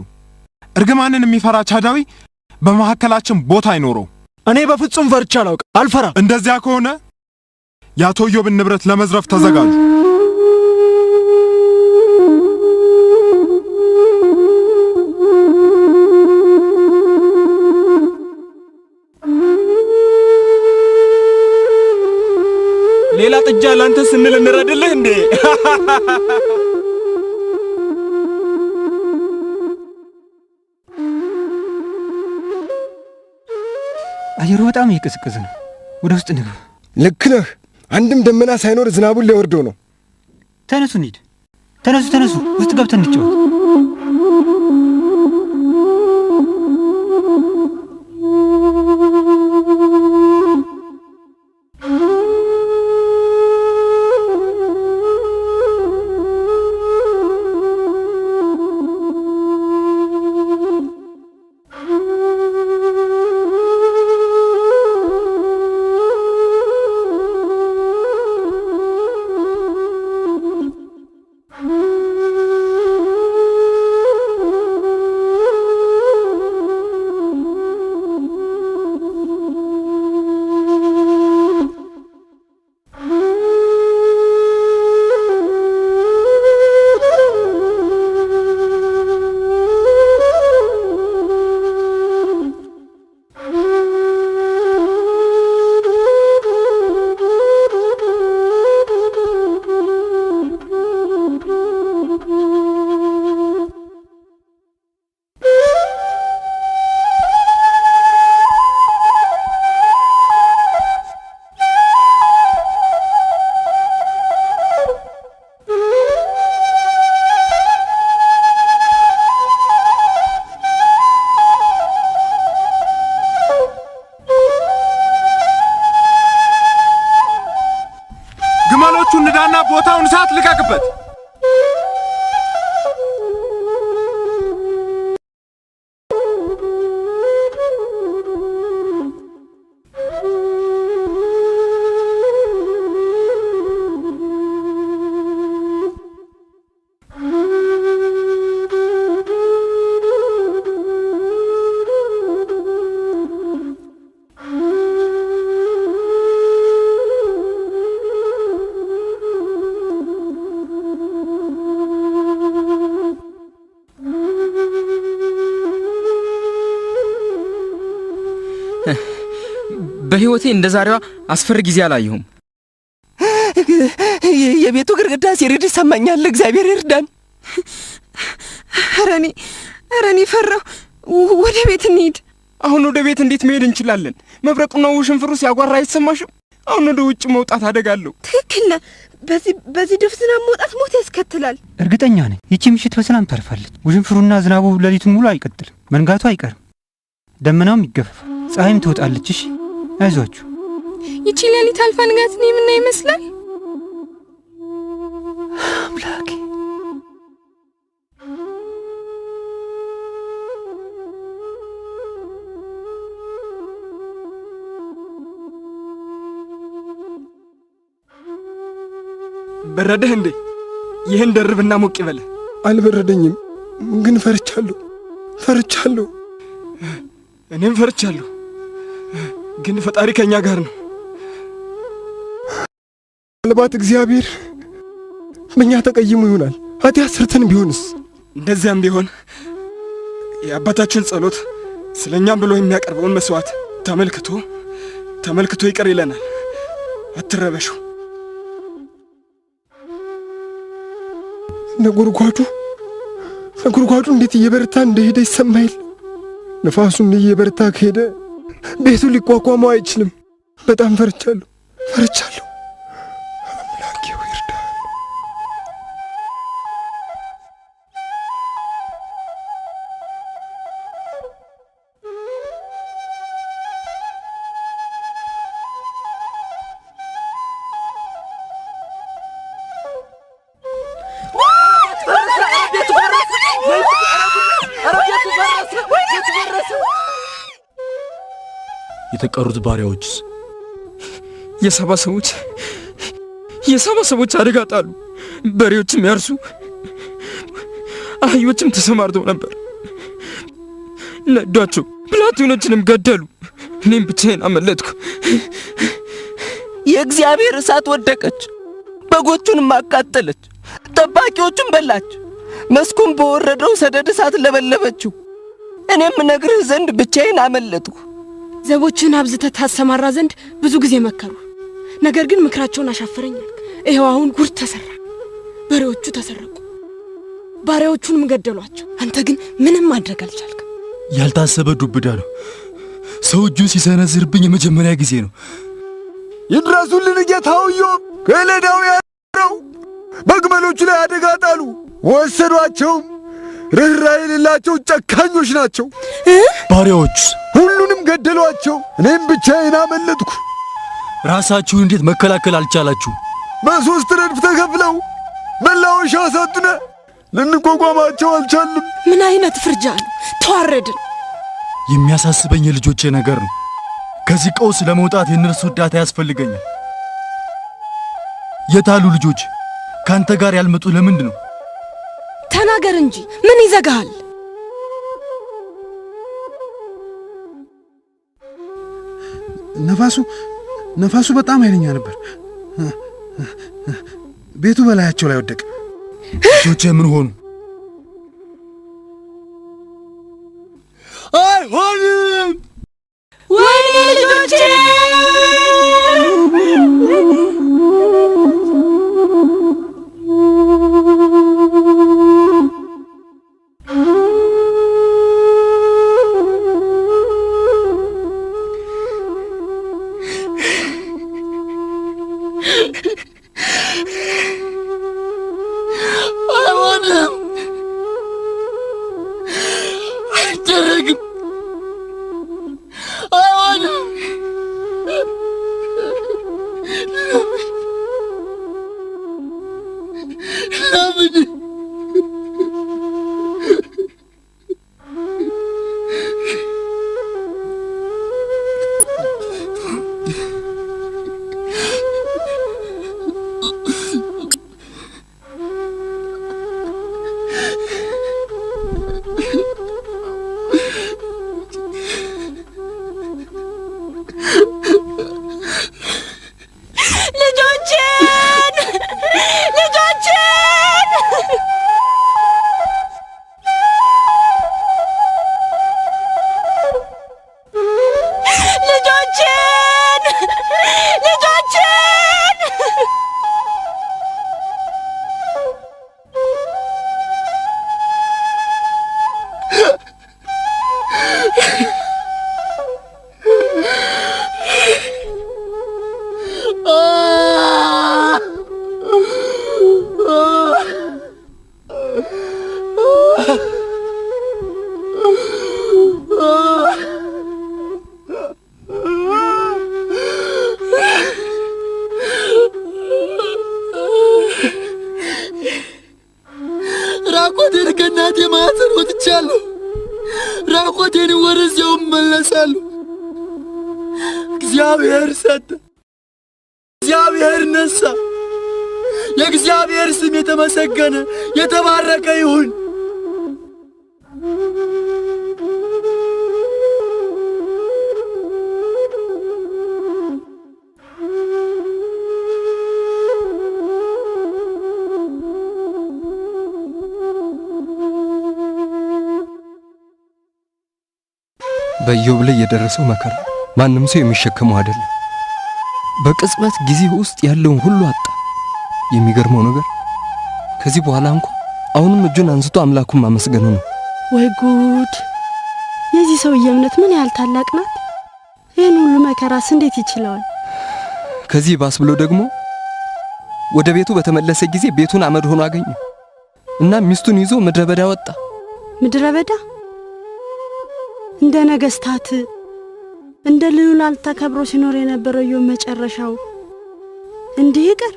እርግማንን የሚፈራ ቻዳዊ በመካከላችን ቦታ አይኖረው። እኔ በፍጹም ፈርቻ አላውቅ፣ አልፈራም። እንደዚያ ከሆነ የአቶ ኢዮብን ንብረት ለመዝረፍ ተዘጋጁ። ሌላ ጥጃ ላንተ ስንል እንረድልህ እንዴ? አየሩ በጣም እየቀዘቀዘ ነው። ወደ ውስጥ ንግባ። ልክ ነህ። አንድም ደመና ሳይኖር ዝናቡን ሊወርደው ነው። ተነሱ እንሂድ። ተነሱ፣ ውስጥ ገብተን እንጫወት። ግመሎቹን ንዳና ቦታውን እሳት ልቀቅበት። በህይወቴ እንደዛሬዋ አስፈሪ ጊዜ አላየሁም። የቤቱ ግድግዳ ሲርድ ይሰማኛል። እግዚአብሔር ይርዳን። ረኔ ፈራሁ። ወደ ቤት እንሂድ። አሁን ወደ ቤት እንዴት መሄድ እንችላለን? መብረቁና ውሽንፍሩ ሲያጓራ አይሰማሽም? አሁን ወደ ውጭ መውጣት አደጋለሁ። ትክክል ነህ። በዚህ ድፍ ዝናብ መውጣት ሞት ያስከትላል። እርግጠኛ ነኝ ይቺ ምሽት በሰላም ታልፋለች። ውሽንፍሩና ዝናቡ ሌሊቱን ሙሉ አይቀጥልም። መንጋቱ አይቀርም። ደመናውም ይገፈፋል። ፀሐይም ትወጣለች። እሺ አይዟችሁ። ይቺ ሌሊት አልፋ ንጋትን የምናይ ይመስላል። አምላኬ በረደህ እንዴ? ይህን ደርብና ሞቅ ይበል። አልበረደኝም፣ ግን ፈርቻለሁ። እኔም ፈርቻለሁ፣ ግን ፈጣሪ ከኛ ጋር ነው። ምናልባት እግዚአብሔር በእኛ ተቀይሞ ይሆናል። ኃጢአት ሰርተን ቢሆንስ? እንደዚያም ቢሆን የአባታችን ጸሎት ስለኛም ብሎ የሚያቀርበውን መስዋዕት ተመልክቶ ይቅር ይለናል። አትረበሹ። ነጎድጓዱ እንዴት እየበረታ እንደሄደ ይሰማል። ነፋሱን እየበረታ ከሄደ ቤቱ ሊቋቋመው አይችልም። በጣም ፈርቻለሁ። አምላኬ ሆይ እርዳን። የተቀሩት ባሪያዎችስ? የሳባ ሰዎች አደጋ ጣሉ። በሬዎችም ያርሱ፣ አህዮችም ተሰማርተው ነበር። ነዷቸው፣ ብላቴኖችንም ገደሉ። እኔም ብቻዬን አመለጥኩ። የእግዚአብሔር እሳት ወደቀች፣ በጎቹንም አቃጠለች፣ ጠባቂዎቹን በላች፣ መስኩን በወረደው ሰደድ እሳት ለበለበችው። እኔም ነግርህ ዘንድ ብቻዬን አመለጥኩ። ዘቦችን አብዝተህ ታሰማራ ዘንድ ብዙ ጊዜ መከሩ፣ ነገር ግን ምክራቸውን አሻፈረኛል። ይኸው አሁን ጉድ ተሰራ። በሬዎቹ ተሰረቁ፣ ባሪያዎቹንም ገደሏቸው። አንተ ግን ምንም ማድረግ አልቻልክም። ያልታሰበ ዱብዳ ነው። ሰው እጁን ሲሰነዝርብኝ የመጀመሪያ ጊዜ ነው። ይድረሱልን ጌታው ኢዮብ፣ ከለዳውያን ነው። በግመሎቹ ላይ አደጋ ጣሉ፣ ወሰዷቸውም። ርኅራኄ የሌላቸው ጨካኞች ናቸው። ባሪያዎቹስ? ሁሉንም ገደሏቸው። እኔም ብቻዬን አመለጥኩ። ራሳችሁን እንዴት መከላከል አልቻላችሁ? በሦስት ረድፍ ተከፍለው መላወሻ አሳጡነ። ልንቋቋማቸው አልቻልም። ምን አይነት ፍርጃ ነው! ተዋረድን። የሚያሳስበኝ የልጆቼ ነገር ነው። ከዚህ ቀውስ ለመውጣት የእነርሱ እርዳታ ያስፈልገኛል። የታሉ ልጆች? ካንተ ጋር ያልመጡ ለምንድን ነው? ተናገር እንጂ ምን ይዘጋሃል? ነፋሱ በጣም ኃይለኛ ነበር። ቤቱ በላያቸው ላይ ወደቀ። ልጆቼ ምን ሆኑ? አይሆንም! ወይኔ ልጆቼ! አይሆንም! አይደረግም! አይሆንም! ለምን? ራቆቴን ከእናቴ ማኅፀን ወጥቻለሁ። ራቆቴን ወደዚያው እመለሳለሁ። እግዚአብሔር ሰጠ፣ እግዚአብሔር ነሳ። የእግዚአብሔር ስም የተመሰገነ የተባረከ ይሁን። በኢዮብ ላይ የደረሰው መከራ ማንም ሰው የሚሸከመው አይደለም። በቅጽበት ጊዜ ውስጥ ያለውን ሁሉ አጣ። የሚገርመው ነገር ከዚህ በኋላ እንኳን አሁንም እጁን አንስቶ አምላኩን ማመስገኑ ነው። ወይ ጉድ! የዚህ ሰውዬ እምነት ምን ያህል ታላቅ ናት! ይህን ሁሉ መከራስ እንዴት ይችለዋል? ከዚህ ባስ ብሎ ደግሞ ወደ ቤቱ በተመለሰ ጊዜ ቤቱን አመድ ሆኖ አገኘው እና ሚስቱን ይዞ ምድረ በዳ ወጣ። ምድረ በዳ? እንደ ነገስታት እንደ ልዑል ተከብሮ ሲኖር የነበረው ኢዮብ መጨረሻው እንዲህ ይቀር?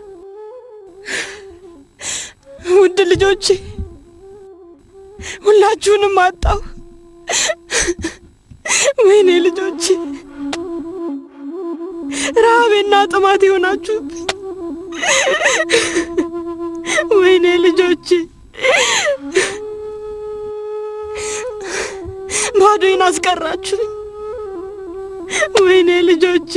ውድ ልጆቼ ሁላችሁንም አጣሁ። ወይኔ ልጆቼ፣ ረሃቤና ጥማት የሆናችሁብኝ። ወይኔ ልጆቼ፣ ባዶዬን አስቀራችሁኝ። ወይኔ ልጆቼ፣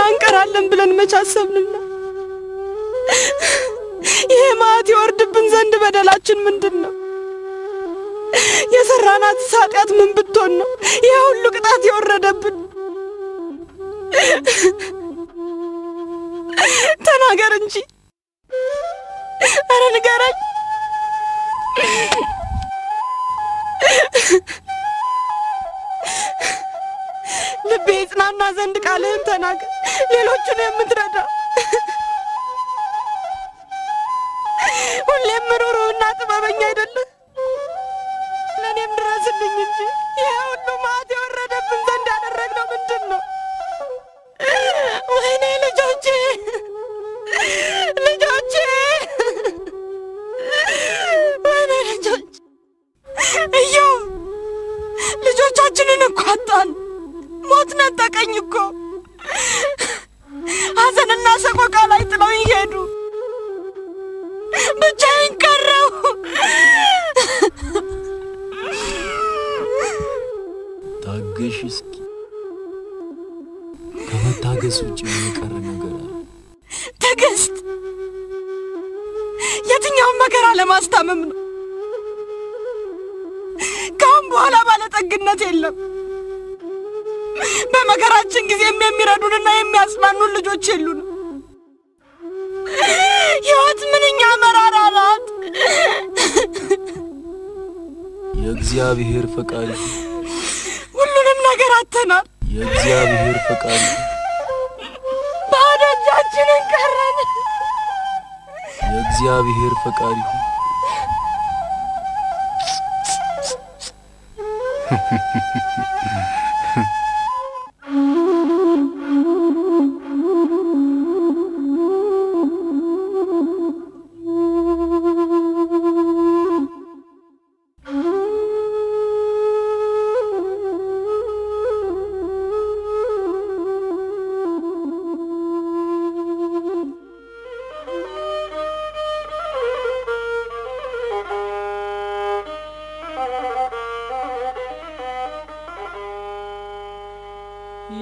እንቀራለን ብለን መቻሰብንና ይሄ ማት ይወርድብን ዘንድ በደላችን ምንድነው? የሰራናት ኃጢአት ምን ብትሆን ነው ይሄ ሁሉ ቅጣት የወረደብን? ተናገር እንጂ ኧረ ንገረኝ። ልቤ ይጽናና ዘንድ ቃልህን ተናገር፣ ሌሎቹን የምትረዳ ሁሌም ሩሩህና ጥበበኛ አይደለህ? ለእኔም ድረስልኝ እንጂ ይሄ ሁሉ መዓት የወረደብን ዘንድ ያደረግነው ምንድን ነው? ወይኔ ልጆቼ ልጆቼ ወይኔ ልጆች እየው ልጆቻችንን እኮ አጣን። ሞት ነጠቀኝ እኮ። ሐዘንና ሰቆቃ ላይ ጥለውኝ ሄዱ። ብቻዬን ቀረሁ። ታገሽ እስኪ። ከመታገስ ውጭ የቀረ ነገር አለ? ትዕግስት የትኛውን መከራ ለማስታመም ነው? ካሁን በኋላ ባለጠግነት የለም። በመከራችን ጊዜም የሚረዱንና የሚያጽናኑን ልጆች የሉንም። ሕይወት ምንኛ መራራ ናት። የእግዚአብሔር ፈቃድ ሁሉንም ነገር አጥተናል። የእግዚአብሔር ፈቃድ ባዶ እጃችንን ቀረን። የእግዚአብሔር ፈቃድ ይሁን።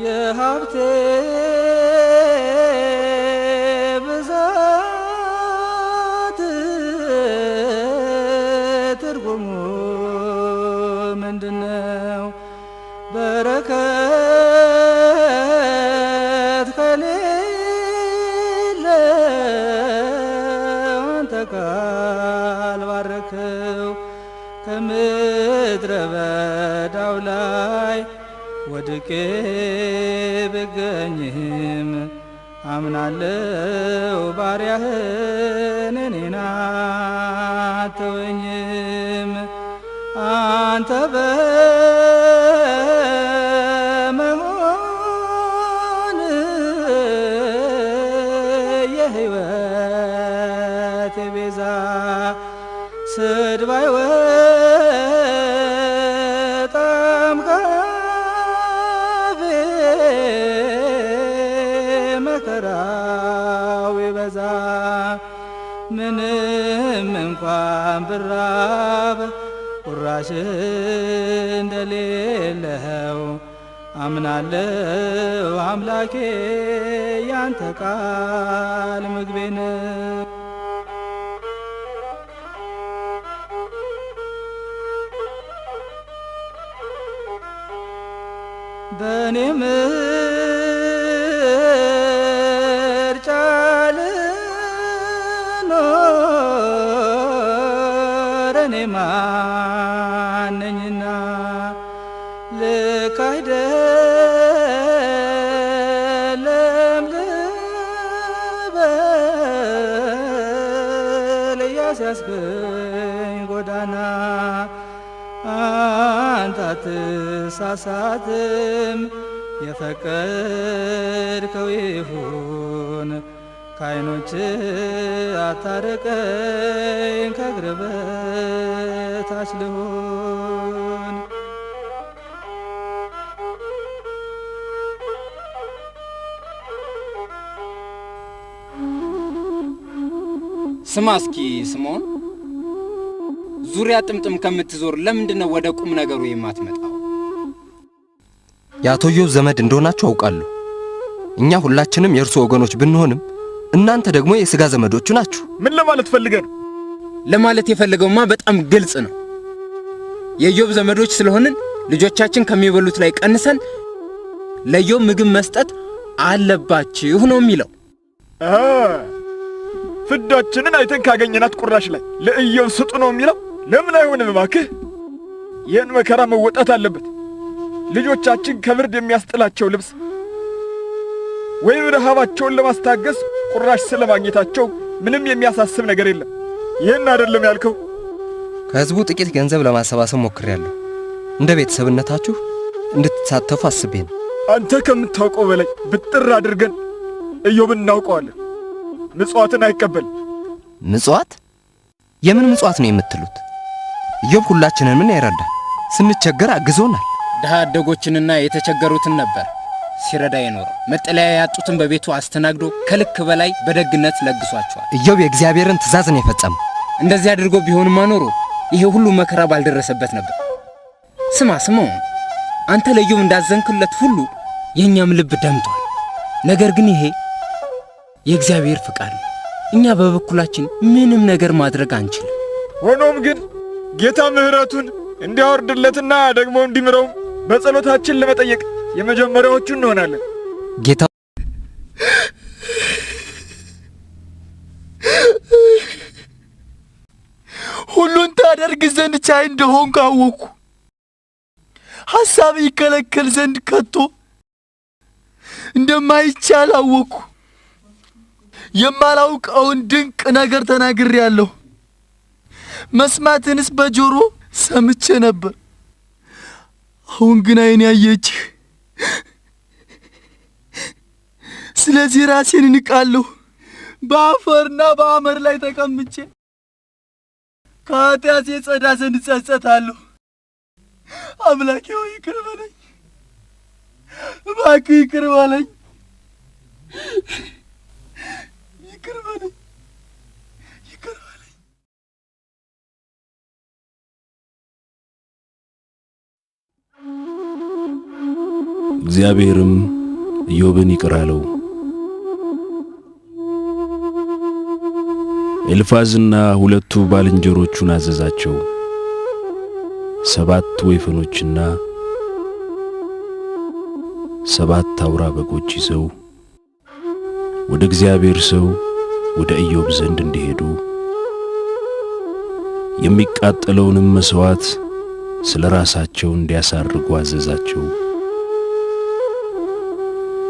የሀብቴ ብዛት ትርጉሙ ምንድነው? በረከት ከሌለ አንተ ካልባረከው ከምድረ በዳው ላይ ወድቄ ብገኝም አምናለው ባሪያህን እኔን አትተወኝም። አንተ በመሆን የሕይወት ቤዛ ስድብ አይወጣም መከራው ይበዛ። ምንም እንኳን ብራብ ቁራሽ እንደሌለው አምናለው አምላኬ ያንተ ቃል ምግቤ ነው። በእኔ ምርጫ ልኖር እኔ ማነኝና ልክ አይደለም ልበል ያስያዝከኝ ጎዳና አንተ አትሳሳትም፣ የፈቀድከው ይሁን። ከዓይኖች አታርቀኝ፣ ከእግር በታች ልሁን። ስማ እስኪ ስምዖን፣ ዙሪያ ጥምጥም ከምትዞር ለምንድነው ወደ ቁም ነገሩ የማትመጣው? የአቶ ኢዮብ ዘመድ እንደሆናችሁ አውቃለሁ። እኛ ሁላችንም የእርሱ ወገኖች ብንሆንም እናንተ ደግሞ የሥጋ ዘመዶቹ ናችሁ። ምን ለማለት ፈልገህ ነው? ለማለት የፈለገውማ በጣም ግልጽ ነው። የኢዮብ ዘመዶች ስለሆንን ልጆቻችን ከሚበሉት ላይ ቀንሰን ለኢዮብ ምግብ መስጠት አለባችሁ ነው የሚለው። ፍዳችንን አይተን ካገኘናት ቁራሽ ላይ ለኢዮብ ስጡ ነው የሚለው። ለምን አይሆንም እባክህ? ይህን መከራ መወጣት አለበት። ልጆቻችን ከብርድ የሚያስጥላቸው ልብስ ወይም ረሃባቸውን ለማስታገስ ቁራሽ ስለማግኘታቸው ምንም የሚያሳስብ ነገር የለም። ይህን አይደለም ያልከው? ከህዝቡ ጥቂት ገንዘብ ለማሰባሰብ ሞክሬያለሁ። እንደ ቤተሰብነታችሁ እንድትሳተፉ አስቤ ነው። አንተ ከምታውቀው በላይ ብጥር አድርገን ኢዮብን እናውቀዋለን። ምጽዋትን አይቀበል። ምጽዋት? የምን ምጽዋት ነው የምትሉት? ኢዮብ ሁላችንን ምን ይረዳል? ስንቸገር አግዞናል። ድሃ አደጎችንና የተቸገሩትን ነበር ሲረዳ የኖረው። መጠለያ ያጡትን በቤቱ አስተናግዶ ከልክ በላይ በደግነት ለግሷቸዋል። ኢዮብ የእግዚአብሔርን ትእዛዝ ነው የፈጸመው። እንደዚህ አድርጎ ቢሆንማ ኖሮ ይሄ ሁሉ መከራ ባልደረሰበት ነበር። ስማ፣ አንተ ለኢዮብ እንዳዘንክለት ሁሉ የኛም ልብ ደምቷል። ነገር ግን ይሄ የእግዚአብሔር ፍቃድ ነው። እኛ በበኩላችን ምንም ነገር ማድረግ አንችልም። ሆኖም ግን ጌታ ምሕረቱን እንዲያወርድለትና ደግሞ እንዲምረው በጸሎታችን ለመጠየቅ የመጀመሪያዎቹ እንሆናለን። ጌታ ሁሉን ታደርግ ዘንድ ቻይ እንደሆንክ አወቅኩ። ሐሳብ ይከለከል ዘንድ ከቶ እንደማይቻል አወቅኩ። የማላውቀውን ድንቅ ነገር ተናግሬያለሁ። መስማትንስ በጆሮ ሰምቼ ነበር። አሁን ግን ዓይኔ አየችህ። ስለዚህ ራሴን እንቃለሁ። በአፈርና በአመር ላይ ተቀምጬ ከኃጢአቴ ጸዳ ዘንድ ጸጸታለሁ። አምላኬ ሆይ ይቅር በለኝ፣ እባክህ ይቅር በለኝ፣ ይቅር በለኝ፣ ይቅር በለኝ። እግዚአብሔርም ኢዮብን ይቅር አለው። ኤልፋዝና ሁለቱ ባልንጀሮቹን አዘዛቸው። 7 ወይፈኖችና 7 አውራ በጎች ይዘው ወደ እግዚአብሔር ሰው ወደ ኢዮብ ዘንድ እንዲሄዱ የሚቃጠለውንም መስዋዕት ስለ ራሳቸው እንዲያሳርጉ አዘዛቸው።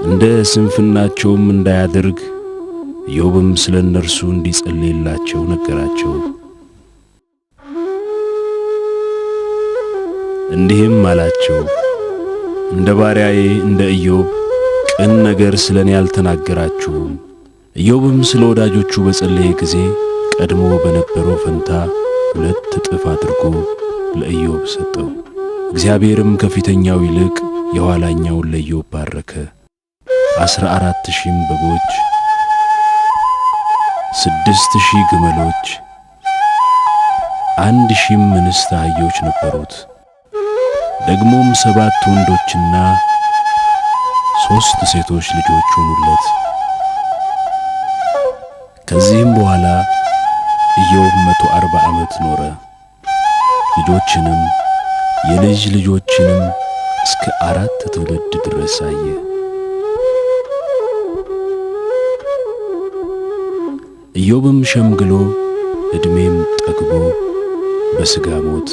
እንደ ስንፍናቸውም እንዳያደርግ ኢዮብም ስለ እነርሱ እንዲጸልይላቸው ነገራቸው። እንዲህም አላቸው፣ እንደ ባሪያዬ እንደ ኢዮብ ቅን ነገር ስለኔ አልተናገራችሁም። ኢዮብም ስለ ወዳጆቹ በጸለየ ጊዜ ቀድሞ በነበረው ፈንታ 2 እጥፍ አድርጎ ለኢዮብ ሰጠው። እግዚአብሔርም ከፊተኛው ይልቅ የኋላኛውን ለኢዮብ ባረከ። 14,000 በጎች፣ 6,000 ግመሎች፣ 1,000 እንስት አህዮች ነበሩት። ደግሞም 7 ወንዶችና 3 ሴቶች ልጆች ሆኑለት። ከዚህም በኋላ ኢዮብ 140 ዓመት ኖረ። ልጆችንም የልጅ ልጆችንም እስከ 4 ትውልድ ድረስ አየ። ኢዮብም ሸምግሎ ዕድሜም ጠግቦ በሥጋ ሞት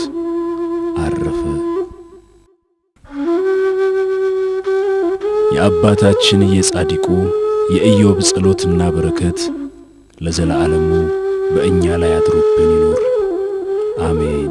አረፈ። የአባታችን የጻድቁ የኢዮብ ጸሎትና በረከት ለዘላለሙ በእኛ ላይ አድሮብን ይኖር፣ አሜን።